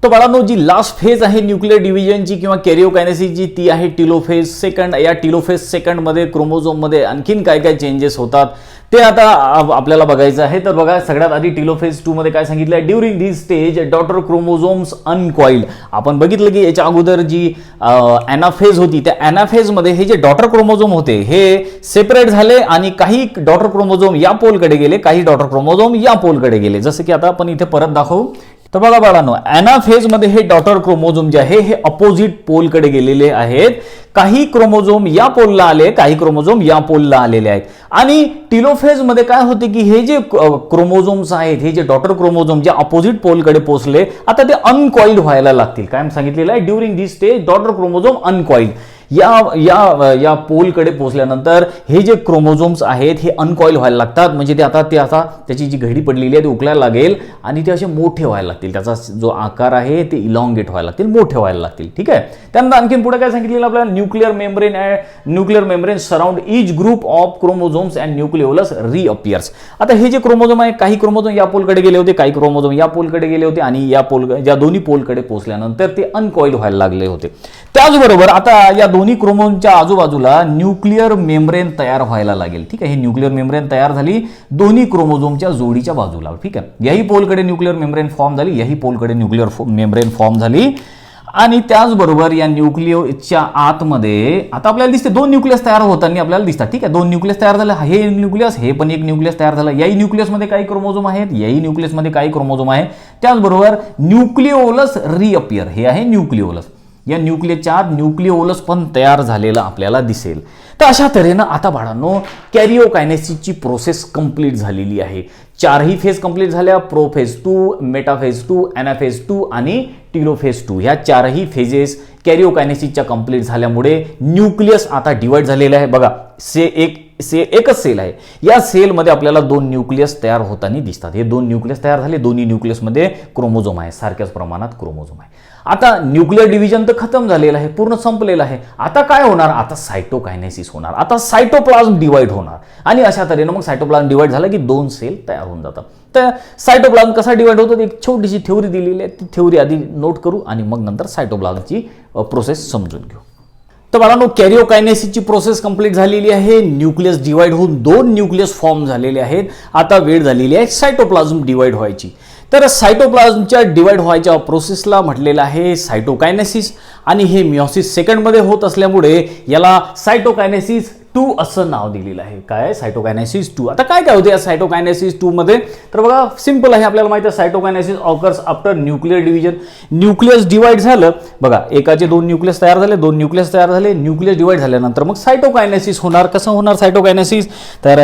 तर बाळांनो जी लास्ट फेज आहे न्यूक्लिअर डिव्हिजनची किंवा कॅरिओकायनेसिसची ती आहे टिलोफेज सेकंड. या टिलोफेज सेकंडमध्ये क्रोमोझोममध्ये आणखीन काय काय चेंजेस होतात ते आता आपल्याला बघायचं आहे. तर बघा सगळ्यात आधी टिलोफेज 2 मध्ये काय सांगितलं आहे, ड्युरिंग दिस स्टेज डॉटर क्रोमोझोम्स अनकॉइल्ड. आपण बघितलं की याच्या अगोदर जी एनाफेज होती त्या एनाफेजमध्ये हे जे डॉटर क्रोमोझोम होते हे सेपरेट झाले आणि काही डॉटर क्रोमोझोम या पोलकडे गेले, काही डॉटर क्रोमोझोम या पोलकडे गेले. जसं की आता आपण इथे परत दाखवू. तर बघा बाळांनो एनाफेज मध्ये हे डॉटर क्रोमोझोम जे आहे हे अपोजिट पोलकडे गेलेले आहेत. काही क्रोमोझोम या पोलला आले, काही क्रोमोझोम या पोलला आलेले आहेत. आणि टिलोफेज मध्ये काय होते की हे जे क्रोमोझोम्स आहेत, हे जे डॉटर क्रोमोझोम जे अपोजिट पोलकडे पोहोचले आता ते अनकॉइल्ड व्हायला लागतील. काय सांगितलेलं आहे, ड्युरिंग दिस स्टेज डॉटर क्रोमोझोम अनकॉइल्ड. या पोलकडे पोहोचल्यानंतर हे जे क्रोमोझोम्स आहेत हे अनकॉइल व्हायला लागतात. म्हणजे ते आता त्याची जी घडी पडलेली आहे ती उकलायला लागेल आणि ते असे मोठे व्हायला लागतील. त्याचा जो आकार आहे ते इलॉंगेट व्हायला लागतील, मोठे व्हायला लागतील. ठीक आहे, त्यानंतर आणखीन पुढे काय सांगितलेलं आपल्याला, nuclear membrane surround each group of chromosomes and nucleolus reappears. आता हे जे क्रोमोझोम आहे काही क्रोमोझोम या पोलकडे गेले होते, काही क्रोमोझोम या पोलकडे गेले होते आणि या दोन्ही पोलकडे पोहोचल्यानंतर ते अनकॉइल व्हायला लागले होते. त्याचबरोबर आता या दोन्ही क्रोमोझोमच्या आजूबाजूला न्यूक्लिअर मेम्ब्रेन तयार व्हायला लागेल. ठीक आहे, ही न्यूक्लिअर मेम्ब्रेन तयार झाली दोन्ही क्रोमोझोमच्या जोडीच्या बाजूला. ठीक आहे, याही पोलकडे न्यूक्लिअर मेम्ब्रेन फॉर्म झाली, याही पोलकडे न्यूक्लिअर मेम्ब्रेन फॉर्म झाली. आणि त्याचबरोबर या न्यूक्लियोच्या आतमध्ये आता आपल्याला दिसते 2 न्यूक्लियस तयार होताना आपल्याला दिसतात. ठीक आहे, 2 न्यूक्लियस तयार झाले. हे न्यूक्लियस, हे पण एक न्यूक्लियस तयार झालं. याही न्यूक्लियसमध्ये काही क्रोमोझोम आहेत, याही न्यूक्लियसमध्ये काही क्रोमोझोम आहेत. त्याचबरोबर न्यूक्लिओलस रिअपियर, हे आहे न्यूक्लिओलस. या न्यूक्लियसच्या आत न्यूक्लिओलस पण तयार झालेला आपल्याला दिसेल. तर अशा तऱ्हेनं आता बाळांनो कॅरिओकायनेसिसची प्रोसेस कंप्लीट झालेली आहे. 4ही फेज कंप्लीट झाल्या, प्रोफेज 2, मेटाफेज 2, एनाफेज 2 आणि टिलोफेज 2. ह्या 4ही फेजेस कॅरिओकायनेसिसच्या कंप्लीट झाल्यामुळे न्यूक्लियस आता डिवाइड झालेला आहे. बघा एकच सेल आहे. या सेलमध्ये आपल्याला 2 न्यूक्लियस तयार होताना दिसतात. हे 2 न्यूक्लियस तयार झाले, दोन्ही न्यूक्लियसमध्ये क्रोमोझोम आहे, सारख्याच प्रमाणात क्रोमोझोम आहे. आता न्यूक्लिअर डिव्हिजन तर खतम झालेलं आहे, पूर्ण संपलेलं आहे. आता काय होणार, आता सायटोकायनेसिस होणार, आता सायटोप्लाझ्म डिवाइड होणार. आणि अशा तऱ्हेनं मग सायटोप्लाझ्म डिवाइड झालं की 2 सेल तयार होऊन जातात. तर सायटोप्लाझ्म कसा डिवाइड होतो एक छोटीशी थेओरी दिलेली आहे, ती थेओरी आधी नोट करू आणि मग नंतर सायटोप्लाझमची प्रोसेस समजून घेऊ. तर बाळांनो कॅरिओकायनेसिसची प्रोसेस कंप्लीट झालेली आहे. न्यूक्लियस डिवाइड होऊन 2 न्यूक्लियस फॉर्म झालेले आहेत. आता वेळ झालेली आहे सायटोप्लाझम डिवाइड व्हायची. तर सायटोप्लाझमच्या डिवाइड व्हायच्या प्रोसेसला म्हटलेलं आहे सायटोकायनेसिस आणि हे मिओसिस सेकंडमध्ये होत असल्यामुळे याला सायटोकायनेसिस 2 असं नाव दिलेलं आहे. काय? सायटोकायनेसिस 2. आता काय काय होते या सायटोकायनेसिस 2 मध्ये? तर बघा सिंपल आहे, आपल्याला माहिती आहे cytokinesis occurs after nuclear division. Nucleus divide झालं बघा, एकाचे 2 न्यूक्लियस तयार झाले, 2 न्यूक्लियस तयार झाले, न्यूक्लियस डिवाइड झाल्यानंतर मग सायटोकायनेसिस होणार. कसं होणार सायटोकायनेसिस? तर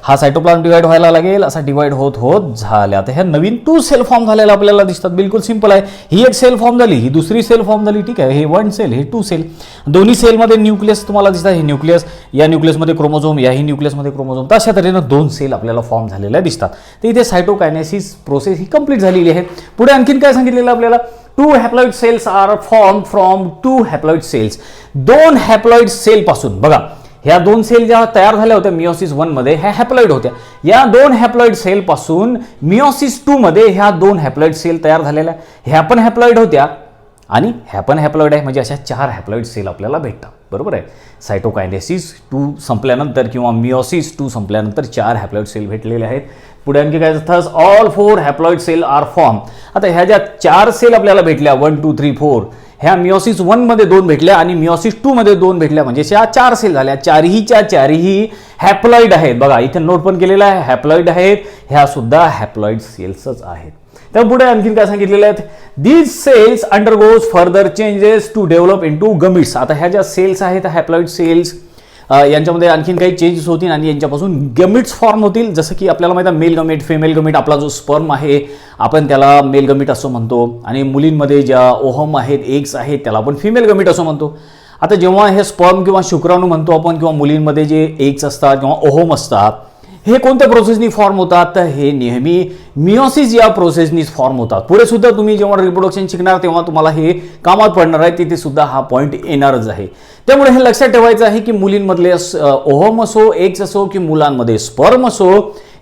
हा सायटोप्लाझम डिवाइड व्हायला लागेल, असा डिवाइड होत होत झाल्या. आता ह्या नवीन 2 सेल फॉर्म झालेला आपल्याला दिसतात. बिलकुल सिंपल आहे. ही एक सेल फॉर्म झाली, ही दुसरी सेल फॉर्म झाली. ठीक आहे, हे 1 सेल, हे 2 सेल. दोन्ही सेलमध्ये न्यूक्लियस तुम्हाला दिसतात. हे न्यूक्लियस, या न्यूक्लियसमध्ये क्रोमोझोम, याही न्यूक्लियसमध्ये क्रोमोझोम. तर अशा तऱ्हेनं 2 सेल आपल्याला फॉर्म झालेल्या दिसतात. तर इथे सायटोकायनेसिस प्रोसेस ही कंप्लीट झालेली आहे. पुढे आणखीन काय सांगितलेलं आपल्याला? 2 haploid cells are form from 2 haploid cells. 2 haploid cell पासून बघा, ह्या 2 सेल ज्या तयार झाल्या होत्या मियोसिस 1 मध्ये, ह्या हॅप्लॉइड होत्या. या 2 हॅप्लॉइड सेल पासून मियोसिस 2 मध्ये ह्या 2 हॅप्लॉइड सेल तयार झालेल्या. ह्या पण हॅप्लॉइड होत्या आणि ह्या पण हॅप्लॉइड आहे, म्हणजे अशा 4 हॅप्लॉइड सेल आपल्याला भेटतात. बरोबर आहे. सायटोकायनेसिस 2 संपल्यानंतर किंवा मियोसिस 2 संपल्यानंतर 4 हॅप्लॉइड सेल भेटलेले आहेत. पुढे आणखी काय? Thus all 4 haploid cell are form. आता ह्या ज्या 4 सेल आपल्याला भेटल्या 1 2 3 4, ह्या मियोसिस 1 मध्ये 2 भेटल्या आणि मियोसिस 2 मध्ये 2 भेटल्या, म्हणजे ह्या 4 सेल झाल्या. चारही हॅप्लॉइड आहेत. बघा इथे नोट पण केलेला आहे, हॅप्लॉइड आहेत. ह्या सुद्धा हॅप्लॉइड सेल्सच आहेत. तर पुढे आणखीन काय सांगितलेलं आहे? These cells undergoes further changes to develop into gametes. आता ह्या ज्या सेल्स आहेत हॅप्लॉइड सेल्स, यांच्यामध्ये आणखीन काही चेंजेस होतील आणि यांच्यापासून गमिट्स फॉर्म होतील. जसं की आपल्याला माहिती आहे मेल गमिट, फिमेल गमिट. आपला जो स्पर्म आहे आपण त्याला मेल गमिट असं म्हणतो, आणि मुलींमध्ये ज्या ओहम आहेत, एग्स आहेत, त्याला आपण फिमेल गमिट असं म्हणतो. आता जेव्हा हे स्पर्म किंवा शुक्राणू म्हणतो आपण, किंवा मुलींमध्ये जे एग्स असतात किंवा ओहम असतात, हे कोणत्या प्रोसेसनी फॉर्म होतात? तर हे नेहमी मियोसिस या प्रोसेसनी फॉर्म होतात. पुढे सुद्धा तुम्ही जेव्हा रिप्रोडक्शन शिकणार तेव्हा तुम्हाला हे कामात पडणार आहे, तिथे सुद्धा हा पॉईंट येणारच आहे. त्यामुळे हे लक्षात ठेवायचं आहे की मुलींमधले ओहम असो, एग्स असो, की मुलांमध्ये स्पर्म असो,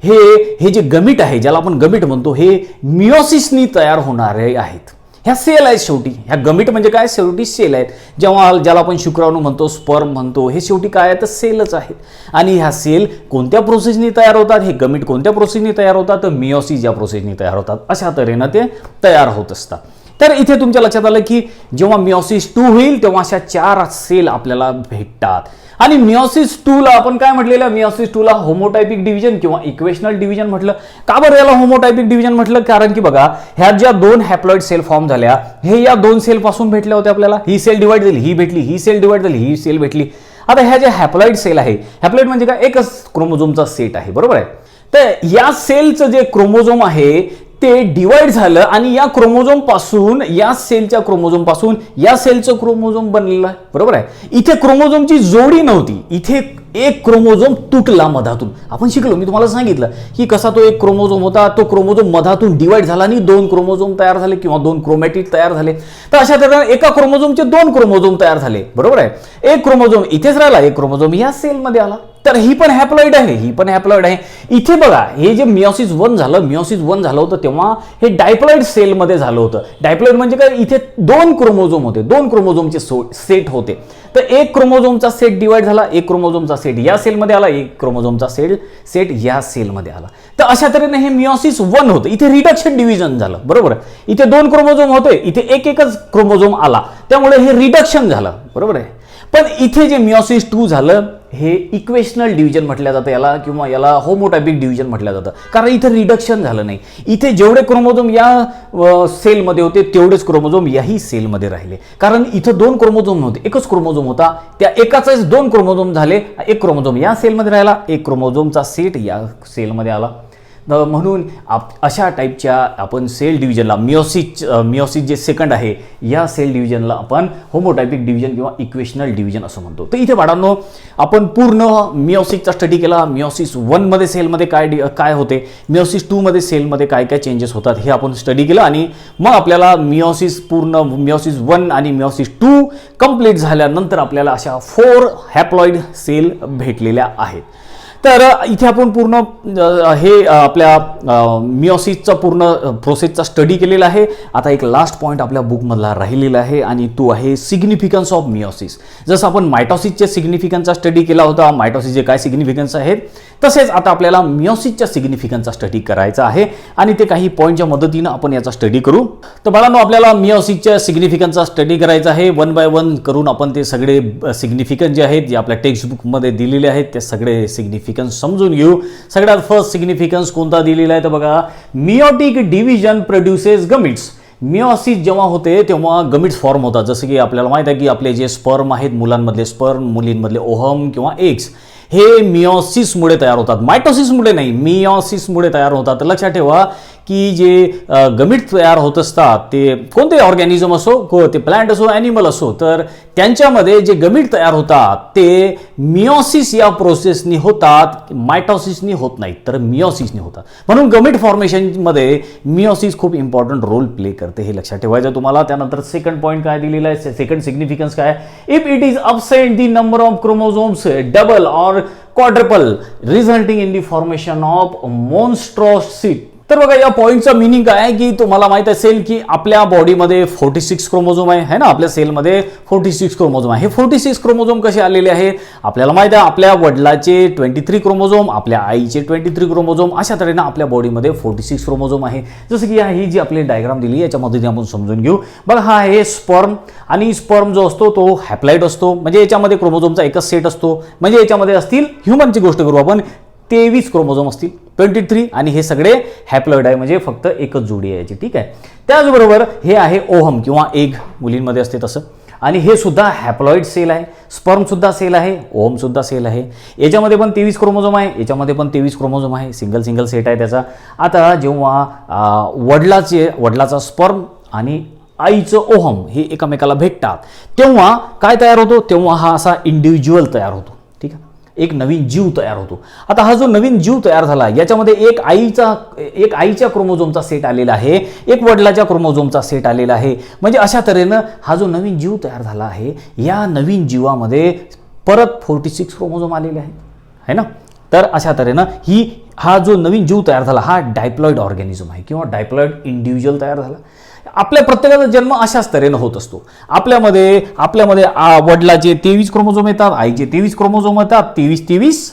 हे जे गमिट आहे, ज्याला आपण गमिट म्हणतो, हे मियोसिसनी तयार होणारे आहेत. ह्या सेल आहेत शेवटी. ह्या गमिट म्हणजे काय? शेवटी सेल आहेत. जेव्हा ज्याला आपण शुक्राणू म्हणतो, स्पर्म म्हणतो, हे शेवटी काय आहे? तर सेलच आहेत. आणि ह्या सेल कोणत्या प्रोसेसनी तयार होतात? हे गमिट कोणत्या प्रोसेसनी तयार होतात? तर मियोसिस या प्रोसेसनी तयार होतात. अशा तऱ्हेनं ते तयार होत असतात. तर इथे तुमच्या लक्षात आलं की जेव्हा मियोसिस 2 होईल तेव्हा अशा 4 सेल आपल्याला भेटतात. आणि मियोसिस 2 ला आपण काय म्हटलेलं? मियोसिस 2 ला होमोटायपिक डिव्हिजन किंवा इक्वेशनल डिव्हिजन म्हटलं. का बरं याला होमोटायपिक डिव्हिजन म्हटलं? कारण की बघा, ह्या ज्या 2 हॅप्लॉइड सेल फॉर्म झाल्या, हे या 2 सेल पासून भेटल्या होत्या आपल्याला. ही सेल डिवाइड झाली, ही भेटली, ही सेल डिवाइड झाली, ही सेल भेटली. आता ह्या ज्या हॅप्लॉइड सेल आहे, हॅप्लॉइड म्हणजे काय? एकच क्रोमोझोमचा सेट आहे. बरोबर आहे. तर या सेलचं जे क्रोमोझोम आहे ते डिवाइड झालं आणि या क्रोमोझोम पासून, या सेलच्या क्रोमोझोम पासून या सेलचं क्रोमोझोम बनलेलं आहे. बरोबर आहे. इथे क्रोमोझोमची जोडी नव्हती, इथे एक क्रोमोझोम तुटला मधातून. आपण शिकलो, मी तुम्हाला सांगितलं की कसा तो एक क्रोमोझोम होता, तो क्रोमोझोम मधातून डिवाइड झाला आणि 2 क्रोमोझोम तयार झाले किंवा 2 क्रोमॅटिड तयार झाले. तर अशा तऱ्हेने एका क्रोमोझोमचे 2 क्रोमोझोम तयार झाले. बरोबर आहे. एक क्रोमोझोम इथेच राहिला, एक क्रोमोझोम या सेलमध्ये आला. तर ही पण हॅप्लॉइड आहे, ही पण हॅप्लॉइड आहे. इथे बघा, हे जे मियोसिस 1 झालं, मियोसिस 1 झालं होतं तेव्हा हे डायप्लॉइड सेलमध्ये झालं होतं. डायप्लॉइड म्हणजे काय? इथे 2 क्रोमोझोम होते, 2 क्रोमोझोमचे सेट होते. तर एक क्रोमोझोमचा सेट डिवाइड झाला, एक क्रोमोझोमचा सेट या सेलमध्ये आला, एक क्रोमोझोमचा सेट या सेलमध्ये आला. तर अशा तऱ्हेने हे मियोसिस 1 होतं. इथे रिडक्शन डिव्हिजन झालं. बरोबर आहे. इथे 2 क्रोमोझोम होते, इथे एकच क्रोमोझोम आला, त्यामुळे हे रिडक्शन झालं. बरोबर आहे. पण इथे जे मियोसिस 2 झालं, हे इक्वेशनल डिव्हिजन म्हटलं जातं याला, किंवा याला होमोटायपिक डिव्हिजन म्हटलं जातं. कारण इथे रिडक्शन झालं नाही. इथे जेवढे क्रोमोझोम या सेलमध्ये होते तेवढेच क्रोमोझोम याही सेलमध्ये राहिले. कारण इथं 2 क्रोमोझोम नव्हते, एकच क्रोमोझोम होता. त्या एकाचेच 2 क्रोमोझोम झाले. एक क्रोमोझोम या सेलमध्ये राहिला, एक क्रोमोझोमचा सेट या सेलमध्ये आला. म्हणून अशा टाईपच्या आपण सेल डिव्हिजनला, मियोसिस जे सेकंड आहे या सेल डिव्हिजनला आपण होमोटायपिक डिव्हिजन किंवा इक्वेशनल डिव्हिजन असं म्हणतो. तर इथे बाळांनो आपण पूर्ण मियोसिसचा स्टडी केला. मियोसिस 1 मध्ये सेलमध्ये काय होते, मियोसिस 2 मध्ये सेलमध्ये काय काय चेंजेस होतात हे आपण स्टडी केलं. आणि मग आपल्याला मियोसिस 1 आणि मियोसिस 2 कंप्लीट झाल्यानंतर आपल्याला अशा 4 हॅप्लॉइड सेल भेटलेल्या आहेत. तर इथे आपण पूर्ण हे आपल्या मिओसिसचा पूर्ण प्रोसेसचा स्टडी केलेला आहे. आता एक लास्ट पॉईंट आपल्या बुकमधला राहिलेला आहे आणि तो आहे सिग्निफिकन्स ऑफ मिओसिस. जसं आपण मायटॉसिसच्या सिग्निफिकन्सचा स्टडी केला होता, मायटॉसिसचे काय सिग्निफिकन्स आहेत, तसेच आता आपल्याला मिओसिसच्या सिग्निफिकन्सचा स्टडी करायचा आहे आणि ते काही पॉईंटच्या मदतीनं आपण याचा स्टडी करू. तर बाळांनो, आपल्याला मिओसिसच्या सिग्निफिकन्सचा स्टडी करायचा आहे. 1 बाय 1 करून आपण ते सगळे सिग्निफिकन्स जे आहेत, जे आपल्या टेक्स्ट बुकमध्ये दिलेले आहेत, ते सगळे सिग्निफिकन्स समजून घेऊ. सगळ्यात फर्स्ट सिग्निफिकन्स कोणता दिलेला आहे तर बघा, मिओटिक डिव्हिजन प्रोड्युसेस गमिट्स. मिओसिस जेव्हा होते तेव्हा गमिट्स फॉर्म होतात. जसं की आपल्याला माहित आहे की आपले जे स्पर्म आहेत, मुलांमधले स्पर्म, मुलींमधले ओहम किंवा एग्स, हे मिओसिसमुळे तयार होतात, मायटोसिसमुळे नाही, मिओसिसमुळे तयार होतात. लक्षात ठेवा की जे गमिट तयार होत असतात ते कोणते ऑर्गॅनिझम असो, ते प्लांट असो, ॲनिमल असो, तर त्यांच्यामध्ये जे गमिट तयार होतात ते मिओसिस या प्रोसेसनी होतात, मायटोसिसनी होत नाहीत, तर मिओसिसनी होतात. म्हणून गमिट फॉर्मेशनमध्ये मिओसिस खूप इम्पॉर्टंट रोल प्ले करते, हे लक्षात ठेवायचं तुम्हाला. त्यानंतर सेकंड पॉईंट काय दिलेला आहे, सेकंड सिग्निफिकन्स काय, if it is absent the number of chromosomes double और quadruple resulting in the formation of monstrosity. तर बघा, या पॉईंटचा मिनिंग काय आहे की तुम्हाला माहित असेल की आपल्या बॉडीमध्ये 46 क्रोमोझोम आहे ना, आपल्या सेलमध्ये 46 क्रोमोझोम आहे. हे 46 क्रोमोझोम कसे आलेले आहेत आपल्याला माहित आहे. आपल्या वडिलाचे 23 क्रोमोझोम, आपल्या आईचे 23 क्रोमोझोम, अशा तऱ्हेनं आपल्या बॉडीमध्ये 46 क्रोमोझोम आहे. जसं की ही जी आपली डायग्राम दिली याच्यामध्ये आपण समजून घेऊ. बघा, हा आहे स्पर्म आणि स्पर्म जो असतो तो हॅप्लॉइड असतो, म्हणजे याच्यामध्ये क्रोमोझोमचा एकच सेट असतो. म्हणजे याच्यामध्ये असतील, ह्युमनची गोष्ट करू आपण, 23 क्रोमोझोम असतील, 23, आणि हे सगळे हॅप्लॉइड आहे, म्हणजे फक्त एकच जोडी आहे याची. ठीक आहे. त्याचबरोबर हे आहे ओहम किंवा एग, मुलींमध्ये असते तसं, आणि हे सुद्धा हॅप्लॉइड सेल आहे. स्पर्म सुद्धा सेल आहे, ओहम सुद्धा सेल आहे. याच्यामध्ये पण 23 क्रोमोझोम आहे, याच्यामध्ये पण 23 क्रोमोझोम आहे, सिंगल सेट आहे त्याचा. आता जेव्हा वडिलाचा स्पर्म आणि आईचं ओहम हे एकमेकाला भेटतात तेव्हा काय तयार होतो, तेव्हा हा असा इंडिव्हिज्युअल तयार होतो. ठीक आहे, एक नवीन जीव तयार होतो. आता हा जो नवीन जीव तयार झाला याच्यामध्ये एक आईच्या क्रोमोझोमचा सेट आलेला आहे, एक वडिलाच्या क्रोमोझोमचा सेट आलेला आहे. म्हणजे अशा तऱ्हेनं हा जो नवीन जीव तयार झाला आहे, या नवीन जीवामध्ये परत 46 क्रोमोझोम आलेले आहे ना. तर अशा तऱ्हेनं हा जो नवीन जीव तयार झाला हा डायप्लॉइड ऑर्गॅनिझम आहे किंवा डायप्लॉइड इंडिव्हिज्युअल तयार झाला. आपल्या प्रत्येकाचा जन्म अशाच तऱ्हेनं होत असतो. आपल्यामध्ये वडिलाचे 23 क्रोमोझोम येतात, आईचे 23 क्रोमोझोम येतात, 23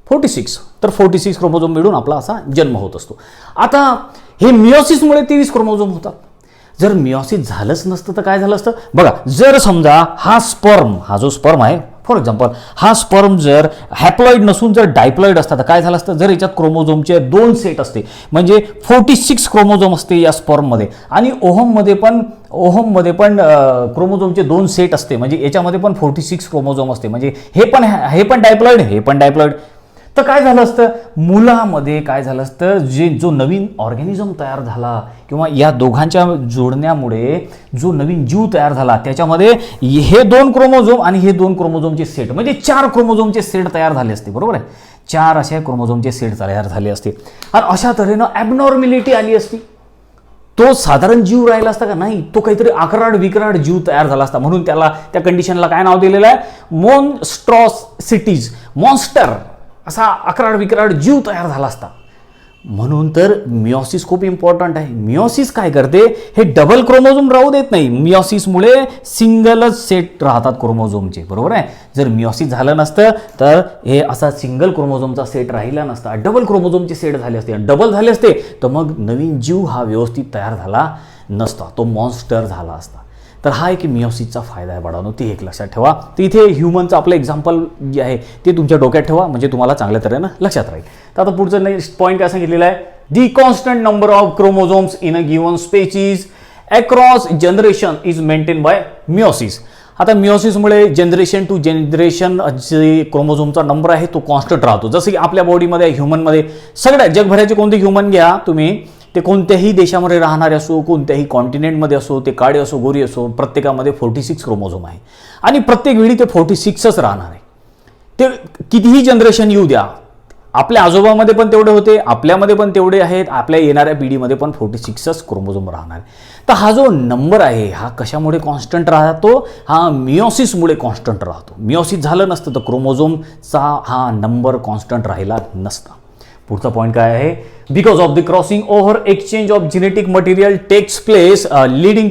46, तर 46 क्रोमोझोम मिळून आपला असा जन्म होत असतो. आता हे मिओसिसमुळे 23 क्रोमोझोम होतात. जर मिओसिस झालंच नसतं तर काय झालं असतं बघा. जर समजा हा जो स्पर्म आहे, फॉर एक्झाम्पल हा स्पर्म जर हॅप्लॉइड नसून जर डायप्लॉइड असता तर काय झालं असतं, जर याच्यात क्रोमोझोमचे 2 सेट असते, म्हणजे 46 क्रोमोझोम असते या स्पर्ममध्ये, आणि ओहममध्ये पण क्रोमोझोमचे 2 सेट असते, म्हणजे याच्यामध्ये पण 46 क्रोमोझोम असते, म्हणजे हे पण डायप्लॉइड. तर काय झालं असतं, मुलामध्ये काय झालं असतं, जो नवीन ऑर्गॅनिझम तयार झाला किंवा या दोघांच्या जोडण्यामुळे जो नवीन जीव तयार झाला त्याच्यामध्ये हे 2 क्रोमोझोम आणि हे 2 क्रोमोझोमचे सेट, म्हणजे 4 क्रोमोझोमचे सेट तयार झाले असते. बरोबर आहे, 4 असे क्रोमोझोमचे सेट तयार झाले असते. आणि अशा तऱ्हेनं ॲबनॉर्मॅलिटी आली असती. तो साधारण जीव राहिला असता का नाही, तो काहीतरी आकराड जीव तयार झाला असता. म्हणून त्या कंडिशनला काय नाव दिलेलं आहे, मॉन्स्ट्रॉसिटीज, मॉन्स्टर, असा आकराड जीव तयार झाला असता. म्हणून तर मिओसिस खूप इम्पॉर्टंट आहे. मिओसिस काय करते, हे डबल क्रोमोझोम राहू देत नाही. मिओसिसमुळे सिंगलच सेट राहतात क्रोमोझोमचे. बरोबर आहे. जर मिओसिस झालं नसतं तर हे असा सिंगल क्रोमोझोमचा सेट राहिला नसता, डबल क्रोमोझोमचे सेट झाले असते. डबल झाले असते तर मग नवीन जीव हा व्यवस्थित तयार झाला नसता, तो मॉन्स्टर झाला असता. तर हा एक मिओसिसचा फायदा आहे बाळांनो, ते एक लक्षात ठेवा. तर इथे ह्युमनचं आपलं एक्झाम्पल जे आहे ते तुमच्या डोक्यात ठेवा, म्हणजे तुम्हाला चांगल्या तऱ्हेनं लक्षात राहील. तर आता पुढचं नेक्स्ट पॉईंट काय सांगितलेलं आहे, the constant number of chromosomes in a given species across generation is maintain by meiosis. आता मिओसिसमुळे जनरेशन टू जनरेशन जे क्रोमोझोमचा नंबर आहे तो कॉन्स्टंट राहतो. जसं की आपल्या बॉडीमध्ये, ह्युमनमध्ये, सगळ्या जगभराचे कोणते ह्युमन घ्या तुम्ही, ते कोणत्याही देशामध्ये राहणारे असो, कोणत्याही कॉन्टिनेंटमध्ये असो, ते काळे असो, गोरी असो, प्रत्येकामध्ये 46 क्रोमोझोम आहे आणि प्रत्येक वेळी ते 46च राहणार आहे. ते कितीही जनरेशन येऊ द्या, आपल्या आजोबामध्ये पण तेवढे होते, आपल्यामध्ये पण तेवढे आहेत, आपल्या येणाऱ्या पिढीमध्ये पण 46च क्रोमोझोम राहणार. तर हा जो नंबर आहे हा कशामुळे कॉन्स्टंट राहतो? हा मिओसिसमुळे कॉन्स्टंट राहतो. मिओसिस झालं नसतं तर क्रोमोझोमचा हा नंबर कॉन्स्टंट राहिला नसता. पुढचा पॉईंट काय आहे? Because of the crossing over exchange of genetic material takes place leading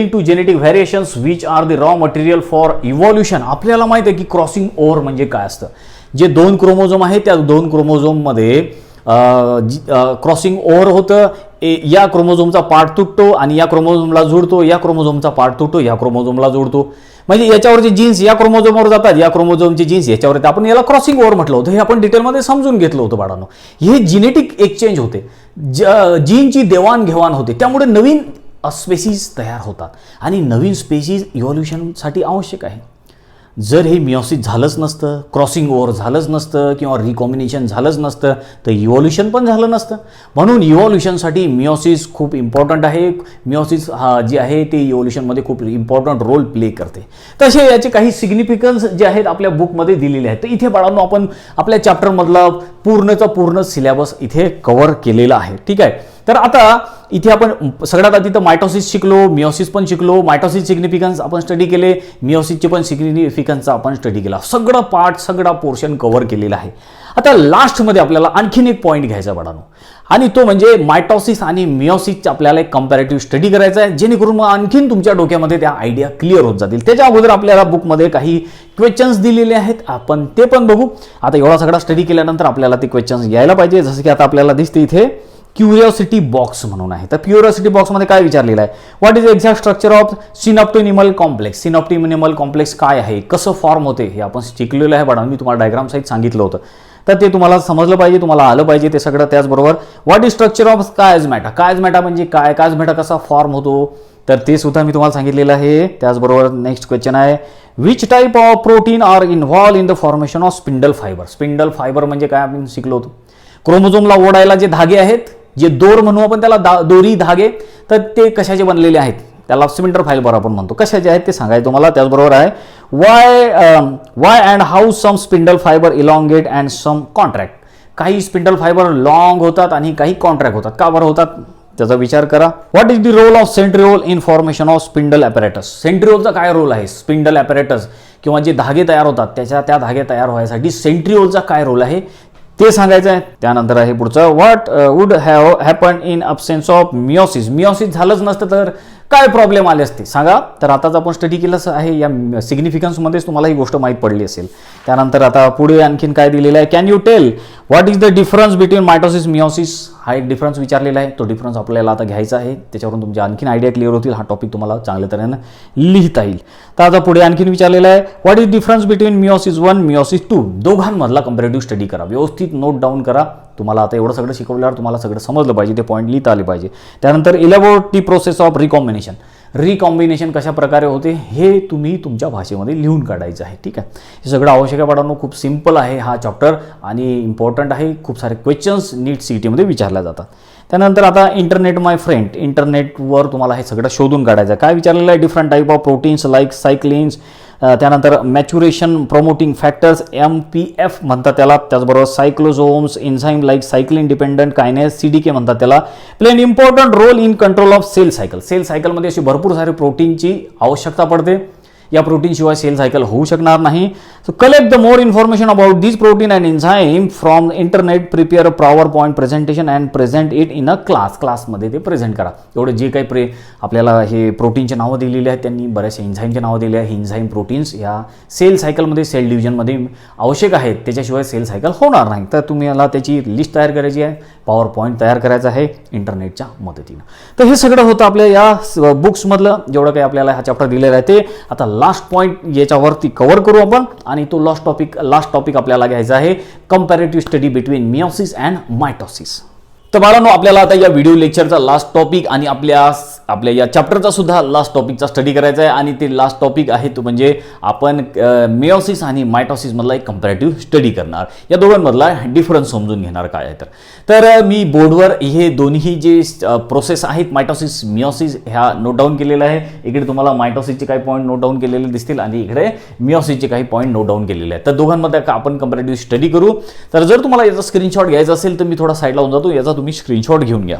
to genetic variations which are the raw material for evolution. आपल्याला माहिती आहे की क्रॉसिंग ओव्हर म्हणजे काय असतं. जे 2 क्रोमोझोम आहेत त्या 2 क्रोमोझोममध्ये क्रॉसिंग ओव्हर होतं. या क्रोमोझोमचा पार्ट तुटतो आणि या क्रोमोझोमला जोडतो, या क्रोमोझोमचा पार्ट तुटतो, या क्रोमोझोमला जोडतो. म्हणजे याच्यावरचे जीन्स या क्रोमोझोमवर जातात, या क्रोमोझोमचे जीन्स याच्यावर येतात. आपण याला क्रॉसिंग ओव्हर म्हटलं होतं. हे आपण डिटेलमध्ये समजून घेतलं होतं बाळांनो. हे जेनेटिक एक्सचेंज होते, जीनची देवाणघेवाण होते, त्यामुळे नवीन स्पेसीज तयार होतात आणि नवीन स्पेसीज इव्हॉल्युशनसाठी आवश्यक आहे. जर हे मिओसिस झालंच नसतं, क्रॉसिंग ओव्हर झालंच नसतं किंवा रिकॉम्बिनेशन झालंच नसतं तर इव्हॉल्युशन पण झालं नसतं. म्हणून इव्हॉल्युशनसाठी मिओसिस खूप इम्पॉर्टंट आहे. मिओसिस हा जे आहे ते इव्हॉल्युशनमध्ये खूप इम्पॉर्टंट रोल प्ले करते. तसे याचे काही सिग्निफिकन्स जे आहेत आपल्या बुकमध्ये दिलेले आहेत. तर इथे बाळांनो आपण आपल्या चॅप्टरमधला पूर्णचा पूर्ण सिलेबस इथे कव्हर केलेला आहे. ठीक आहे. तर आता इथे आपण सगळ्यात आधी तर मायटोसिस शिकलो, मिओसिस पण शिकलो, मायटोसिस सिग्निफिकन्स आपण स्टडी केले, मिओसिसचे पण सिग्निफिकन्सचा आपण स्टडी केला. सगळं पार्ट सगळा पोर्शन कव्हर केलेला आहे. आता लास्टमध्ये आपल्याला आणखीन एक पॉईंट घ्यायचा बाळांनो आणि तो म्हणजे मायटोसिस आणि मिओसिसचा आपल्याला एक कंपॅरेटिव्ह स्टडी करायचा आहे, जेणेकरून मग आणखीन तुमच्या डोक्यामध्ये त्या आयडिया क्लिअर होत जातील. त्याच्या अगोदर आपल्याला बुकमध्ये काही क्वेश्चन्स दिलेले आहेत, आपण ते पण बघू. आता एवढा सगळा स्टडी केल्यानंतर आपल्याला ते क्वेश्चन्स यायला पाहिजे. जसं की आता आपल्याला दिसते इथे क्युरिओसिटी बॉक्स म्हणून आहे. तर क्युरिओसिटी बॉक्समध्ये काय विचारलेलं आहे? What is exact structure of synaptonemal complex. Synaptonemal complex काय आहे, कसं फॉर्म होते हे आपण शिकलेलं आहे बाळा. मी तुम्हाला डायग्राम सहित सांगितलं होतं, तर ते तुम्हाला समजलं पाहिजे, तुम्हाला आलं पाहिजे ते सगळं. त्याचबरोबर व्हॉट इज स्ट्रक्चर ऑफ कायझमॅटा. कायझमॅटा म्हणजे काय, कायझमॅटा कसा फॉर्म होतो तर ते सुद्धा मी तुम्हाला सांगितलेलं आहे. त्याचबरोबर नेक्स्ट क्वेश्चन आहे which type of protein are involve in the formation of spindle fibre. Spindle fibre म्हणजे काय आपण शिकलो होतो. क्रोमोझोमला ओढायला जे धागे आहेत, जे दोर म्हणू आपण त्याला, दोरी धागे, तर ते कशाचे बनलेले आहेत त्याला स्पिंडल फायबर आपण म्हणतो. कशाचे आहेत ते सांगायचं तुम्हाला. त्याचबरोबर आहे why and how some spindle fibre elongate and some contract. काही स्पिंडल फायबर लॉंग होतात आणि काही कॉन्ट्रॅक्ट होतात. का बरं होतात त्याचा विचार करा. What is the role of centriole in formation of spindle apparatus. सेंट्रिओलचा काय रोल आहे, स्पिंडल ॲपॅरेटस किंवा जे धागे तयार होतात त्या धागे तयार व्हायसाठी सेंट्रिओलचा काय रोल आहे ते सांगायचं आहे. त्यानंतर आहे पुढचं what would have happen in absence of meiosis. Meiosis झालंच नसतं तर काय प्रॉब्लेम आले असते सांगा. तर आताच आपण स्टडी केलं आहे, या सिग्निफिकन्समध्येच तुम्हाला ही गोष्ट माहीत पडली असेल. त्यानंतर आता पुढे आणखीन काय दिलेलं आहे, can you tell what is the difference between mitosis meiosis. हा एक डिफरन्स विचारलेला आहे, तो डिफरन्स आपल्याला आता घ्यायचा आहे. त्याच्यावरून तुमच्या आणखीन आयडिया क्लिअर होतील, हा टॉपिक तुम्हाला चांगल्या तऱ्हेनं लिहिता येईल. तर आता पुढे आणखीन विचारलेलं आहे what is difference between meiosis 1 meiosis 2. दोघांमधला कंपॅरेटिव्ह स्टडी करा, व्यवस्थित नोट डाऊन करा. तुम्हाला आता एवढं सगळं शिकवल्यावर तुम्हाला सगळं समजलं पाहिजे, ते पॉईंट लिहिता आले पाहिजे. त्यानंतर elaborate the process of recombination. Recombination कशा प्रकारे होते हे तुम्ही तुमच्या भाषेमध्ये लिहून काढायचं आहे. ठीक आहे. हे सगळं आवश्यक आहे बाळांनो. खूप सिम्पल आहे हा चॅप्टर आणि इम्पॉर्टंट आहे. खूप सारे क्वेश्चन्स नीट सीईटीमध्ये विचारल्या जातात. त्यानंतर आता इंटरनेट माय फ्रेंड. इंटरनेटवर तुम्हाला हे सगळं शोधून काढायचं आहे. काय विचारलेलं आहे, different type of proteins like cyclins, त्यानंतर मॅच्युरेशन प्रोमोटिंग फॅक्टर्स MPF म्हणतात त्याला. त्याचबरोबर cyclosomes, enzyme like cyclin dependent kinase CDK म्हणतात त्याला, play an important role in control of cell cycle. Cell सायकलमध्ये अशी भरपूर सारे प्रोटीनची आवश्यकता पडते. या प्रोटीनशिवाय सेल सायकल होऊ शकणार नाही. So collect the more information about this protein and enzyme from internet, prepare power point presentation and present it in a क्लासमध्ये ते प्रेझेंट करा. एवढे जे काही आपल्याला हे प्रोटीनचे नावं दिलेली आहेत, त्यांनी बऱ्याचशा एन्झाईमचे नावं दिले आहे. एन्झाईम प्रोटीन्स या सेल सायकलमध्ये, सेल डिव्हिजनमध्ये आवश्यक आहेत, त्याच्याशिवाय सेल सायकल होणार नाही. तर तुम्ही याला त्याची लिस्ट तयार करायची आहे, पॉवर पॉईंट तयार करायचा आहे इंटरनेटच्या मदतीनं. तर हे सगळं होतं आपल्या या बुक्समधलं जेवढं काही आपल्याला हा चॅप्टर दिलेला आहे ते. आता लास्ट पॉईंट याच्यावरती कव्हर करू आपण आणि तो लास्ट टॉपिक आपल्याला घ्यायचा आहे comparative study between meiosis and mitosis. तर बाळांनो आपल्याला आता या व्हिडिओ लेक्चरचा लास्ट टॉपिक आणि आपल्या आपल्या या चॅप्टरचा सुद्धा लास्ट टॉपिकचा स्टडी करायचा आहे आणि ते लास्ट टॉपिक आहे तो म्हणजे आपण मिओसिस आणि मायटॉसिस मधला एक कंपॅरेटिव्ह स्टडी करणार. या दोघांमधला डिफरन्स समजून घेणार काय आहे तर मी बोर्डवर हे दोन्ही जे प्रोसेस आहेत मायटॉसिस मिओसिस ह्या नोट डाऊन केलेला आहे. इकडे तुम्हाला मायटॉसिसचे काही पॉईंट नोट डाऊन केलेले दिसतील आणि इकडे मिओसिसचे काही पॉईंट नोट डाऊन केलेले आहेत. तर दोघांमध्ये आपण कंपॅरेटिव्ह स्टडी करू. तर जर तुम्हाला याचा स्क्रीनशॉट घ्यायचा असेल तर मी थोडा साईडला होऊन जातो, याचा तुम्ही स्क्रीनशॉट घेऊन घ्या.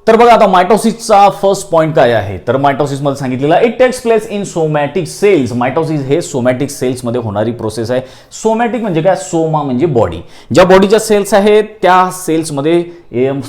तर बघा आता मायटॉसिसचा फर्स्ट पॉईंट काय आहे तर मायटॉसिसमध्ये सांगितलेला it takes place in somatic cells. Mitosis हे सोमॅटिक सेल्समध्ये होणारी प्रोसेस आहे. सोमॅटिक म्हणजे काय, सोमा म्हणजे बॉडी, ज्या बॉडीच्या सेल्स आहेत त्या सेल्समध्ये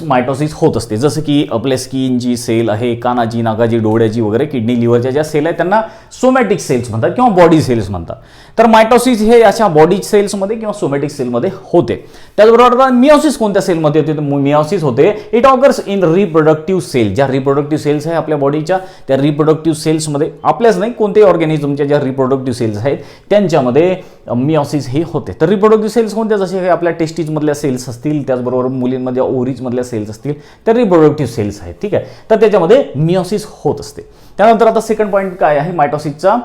मायटॉसिस होत असते. जसं की आपल्या स्किनची सेल आहे, कानाची, नाकाची, डोळ्याची वगैरे, किडनी लिव्हरच्या ज्या सेल आहेत त्यांना सोमॅटिक सेल्स म्हणतात किंवा बॉडी सेल्स म्हणतात. तर मायटॉसिस हे अशा बॉडी सेल्समध्ये किंवा सोमॅटिक सेलमध्ये होते. त्याचबरोबर मिओसिस कोणत्या सेलमध्ये होते तर मिओसिस होते it occurs in reproductive cell. ज्या रिप्रोडक्टिव्ह सेल्स आहे आपल्या बॉडीच्या त्या रिप्रोडक्टिव्ह सेल्समध्ये, आपल्याच नाही कोणत्याही ऑर्गॅनिझमच्या ज्या रिप्रोडक्टिव्ह सेल्स आहेत त्यांच्यामध्ये मिओसिस हे होते. तर रिप्रोडक्टिव्ह सेल्स कोणत्या, जसे आपल्या टेस्टीजमधल्या सेल्स असतील, त्याचबरोबर मुलींमध्ये ओव्हरीजमधल्या सेल्स असतील त्या रिप्रोडक्टिव्ह सेल्स आहेत. ठीक आहे, तर त्याच्यामध्ये मिओसिस होत असते. त्यानंतर आता सेकंड पॉईंट काय आहे मायटॉसिसचा,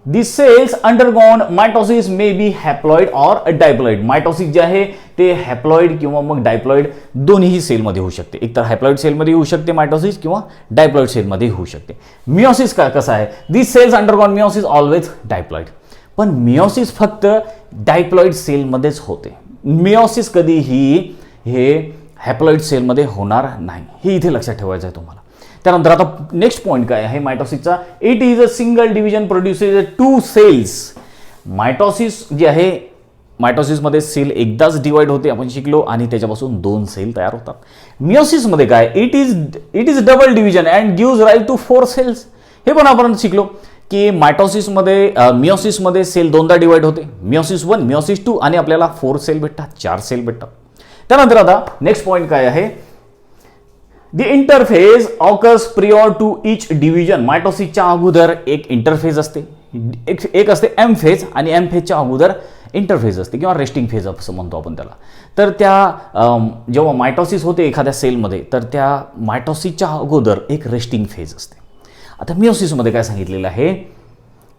These cells undergone mitosis may be haploid or diploid. Mitosis जे आहे ते हॅप्लॉइड किंवा मग डायप्लॉइड दोन्ही सेलमध्ये होऊ शकते. एकतर हॅप्लॉइड सेलमध्ये होऊ शकते मायटॉसिस किंवा डायप्लॉइड सेलमध्ये होऊ शकते. मिओसिस का कसं आहे, these cells undergone meiosis always diploid. पण मिओसिस फक्त डायप्लॉइड सेलमध्येच होते. मिओसिस कधीही हे हॅप्लॉइड सेलमध्ये होणार नाही, हे इथे लक्षात ठेवायचं आहे तुम्हाला. त्यानंतर आता नेक्स्ट पॉईंट काय आहे मायटॉसिसचा, it is a single division produces two cells. Mitosis जे आहे मायटॉसिसमध्ये सेल एकदाच डिवाइड होते आपण शिकलो आणि त्याच्यापासून 2 सेल तयार होतात. मिओसिसमध्ये काय, it is double division and gives rise to 4 cells. हे पण आपण शिकलो की मिओसिसमध्ये सेल 2दा डिवाइड होते, मिओसिस 1 मिओसिस 2 आणि आपल्याला 4 सेल भेटतात, 4 सेल भेटतात. त्यानंतर आता नेक्स्ट पॉईंट काय आहे, The interphase occurs prior to each division. मायटॉसिसच्या अगोदर एक इंटरफेज असते, एक असते एम फेज आणि एम फेजच्या अगोदर इंटरफेज असते किंवा रेस्टिंग फेज असं म्हणतो आपण त्याला. तर त्या जेव्हा मायटॉसिस होते एखाद्या सेलमध्ये तर त्या मायटॉसिसच्या अगोदर एक रेस्टिंग फेज असते. आता मिओसिसमध्ये काय सांगितलेलं आहे,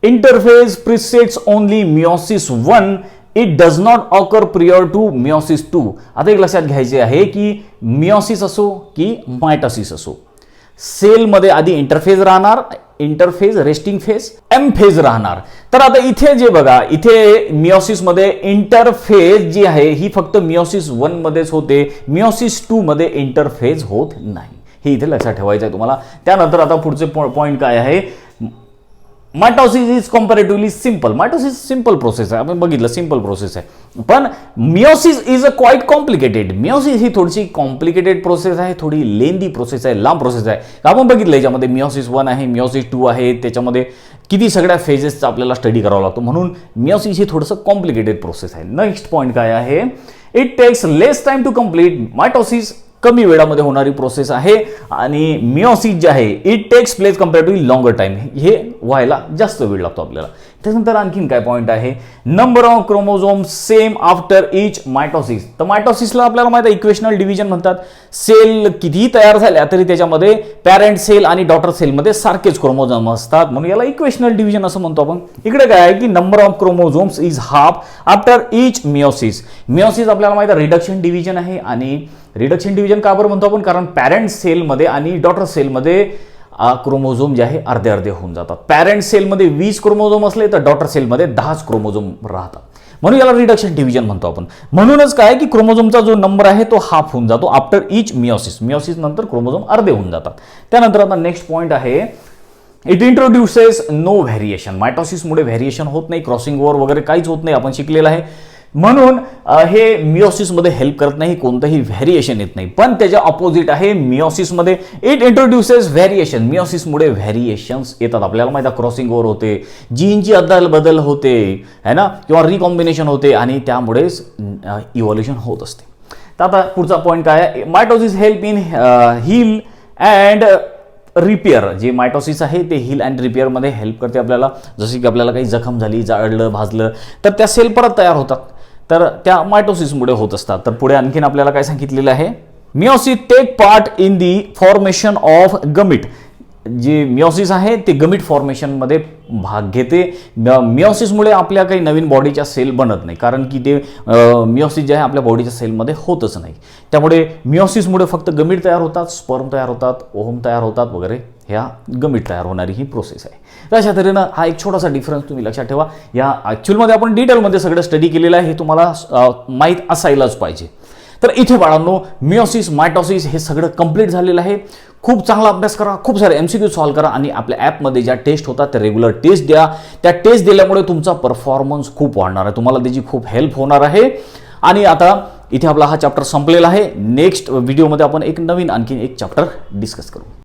interphase precedes only meiosis 1. It does not occur prior to meiosis 2. आता एक लक्षात घ्यायचे आहे की मिओसिस असो की मायटॉसिस असो, सेलमध्ये आधी इंटरफेज राहणार, interphase resting phase M phase राहणार. तर आता इथे जे बघा, इथे मिओसिसमध्ये इंटरफेज जी आहे ही फक्त मिओसिस 1 मध्येच होते, मिओसिस 2 मध्ये इंटरफेज होत नाही, हे इथे लक्षात ठेवायचं आहे तुम्हाला. त्यानंतर आता पुढचे पॉईंट काय आहे, mitosis is comparatively simple. Mitosis simple process आहे, आपण बघितलं सिंपल प्रोसेस आहे. पण meiosis is a quite complicated. Meiosis ही थोडीशी कॉम्प्लिकेटेड प्रोसेस आहे, थोडी लेंदी प्रोसेस आहे, लांब प्रोसेस आहे. आपण बघितलं याच्यामध्ये मिओसिस 1 आहे, मिओसिस 2 आहे, त्याच्यामध्ये किती सगळ्या फेजेसचा आपल्याला स्टडी करावा लागतो, म्हणून मिओसिस ही थोडंसं कॉम्प्लिकेटेड प्रोसेस आहे. नेक्स्ट पॉईंट काय आहे, it takes less time to complete. Mitosis कमी वेळामध्ये होणारी प्रोसेस आहे आणि मिओसिस जे आहे it takes place comparatively longer time, हे व्हायला जास्त वेळ लागतो आपल्याला. त्यानंतर आणखीन काय पॉईंट आहे, number of chromosome same after each mitosis. तर मायटॉसिसला आपल्याला माहिती आहे इक्वेशनल डिव्हिजन म्हणतात. सेल कितीही तयार झाल्या तरी त्याच्यामध्ये पॅरेंट सेल आणि डॉटर सेलमध्ये सारखेच क्रोमोझोम असतात, म्हणून याला इक्वेशनल डिव्हिजन असं म्हणतो आपण. इकडे काय आहे की number of chromosomes is half after each meiosis. Meiosis आपल्याला माहिती आहे रिडक्शन डिव्हिजन आहे आणि रिडक्शन डिव्हिजन का बरं म्हणतो आपण, कारण पॅरेंट सेलमध्ये आणि डॉटर सेलमध्ये क्रोमोझोम जे आहे अर्धे अर्धे होऊन जातात. पॅरेंट सेलमध्ये 20 क्रोमोझोम असले तर डॉटर सेलमध्ये 10 क्रोमोझोम राहतात, म्हणून याला रिडक्शन डिव्हिजन म्हणतो आपण. म्हणूनच काय की क्रोमोझोमचा जो नंबर आहे तो हाफ होऊन जातो आफ्टर इच मिओसिस. मिओसिस नंतर क्रोमोझोम अर्धे होऊन जातात. त्यानंतर आता नेक्स्ट पॉईंट आहे, इट इंट्रोड्युसेस नो व्हेरिएशन. मायटॉसिसमुळे व्हेरिएशन होत नाही, क्रॉसिंग ओव्हर वगैरे काहीच होत नाही, आपण शिकलेलं आहे. म्हणून हे मिओसिसमध्ये हेल्प करत नाही, कोणतंही व्हेरिएशन येत नाही. पण त्याच्या ऑपोजिट आहे मिओसिसमध्ये इट इंट्रोड्युसेस व्हेरिएशन. मिओसिसमुळे व्हेरिएशन्स येतात, आपल्याला माहिती आहे क्रॉसिंग ओव्हर होते, जीनची अदल होते है ना, किंवा रिकॉम्बिनेशन होते आणि त्यामुळेच इव्हॉल्युशन होत असते. तर आता पुढचा पॉईंट काय आहे, mitosis help in heal and repair. जे मायटॉसिस आहे ते हील अँड रिपेअरमध्ये हेल्प करते आपल्याला. जसे की आपल्याला काही जखम झाली, जाळलं, भाजलं तर त्या सेल परत तयार होतात, तर त्या मायटॉसिसमुळे होत असतात. तर पुढे आणखीन आपल्याला काय सांगितलेलं आहे, meiosis take part in the formation of gamete. जे मिओसिस आहे ते गमिट फॉर्मेशनमध्ये भाग घेते. मिओसिसमुळे आपल्या काही नवीन बॉडीच्या सेल बनत नाही, कारण की ते मिओसिस जे आहे आपल्या बॉडीच्या सेलमध्ये होतच नाही. त्यामुळे मिओसिसमुळे फक्त गमिट तयार होतात, स्पर्म तयार होतात, ओव्हम तयार होतात वगैरे. ह्या गमिट तयार होणारी ही प्रोसेस आहे. तर अशा तऱ्हेनं हा एक छोटासा डिफरन्स तुम्ही लक्षात ठेवा. या ॲक्च्युअलमध्ये आपण डिटेलमध्ये सगळं स्टडी केलेलं आहे, हे तुम्हाला माहीत असायलाच पाहिजे. तर इथे बाळांनो मिओसिस मायटोसिस हे सगळं कंप्लीट झालेलं आहे. खूप चांगला अभ्यास करा, खूप सारे MCQ सॉल्व्ह करा आणि आपल्या ॲपमध्ये ज्या टेस्ट होतात त्या रेग्युलर टेस्ट द्या. त्या टेस्ट दिल्यामुळे तुमचा परफॉर्मन्स खूप वाढणार आहे, तुम्हाला त्याची खूप हेल्प होणार आहे. आणि आता इथे आपला हा चॅप्टर संपलेला आहे. नेक्स्ट व्हिडिओमध्ये आपण एक नवीन आणखीन एक चॅप्टर डिस्कस करू.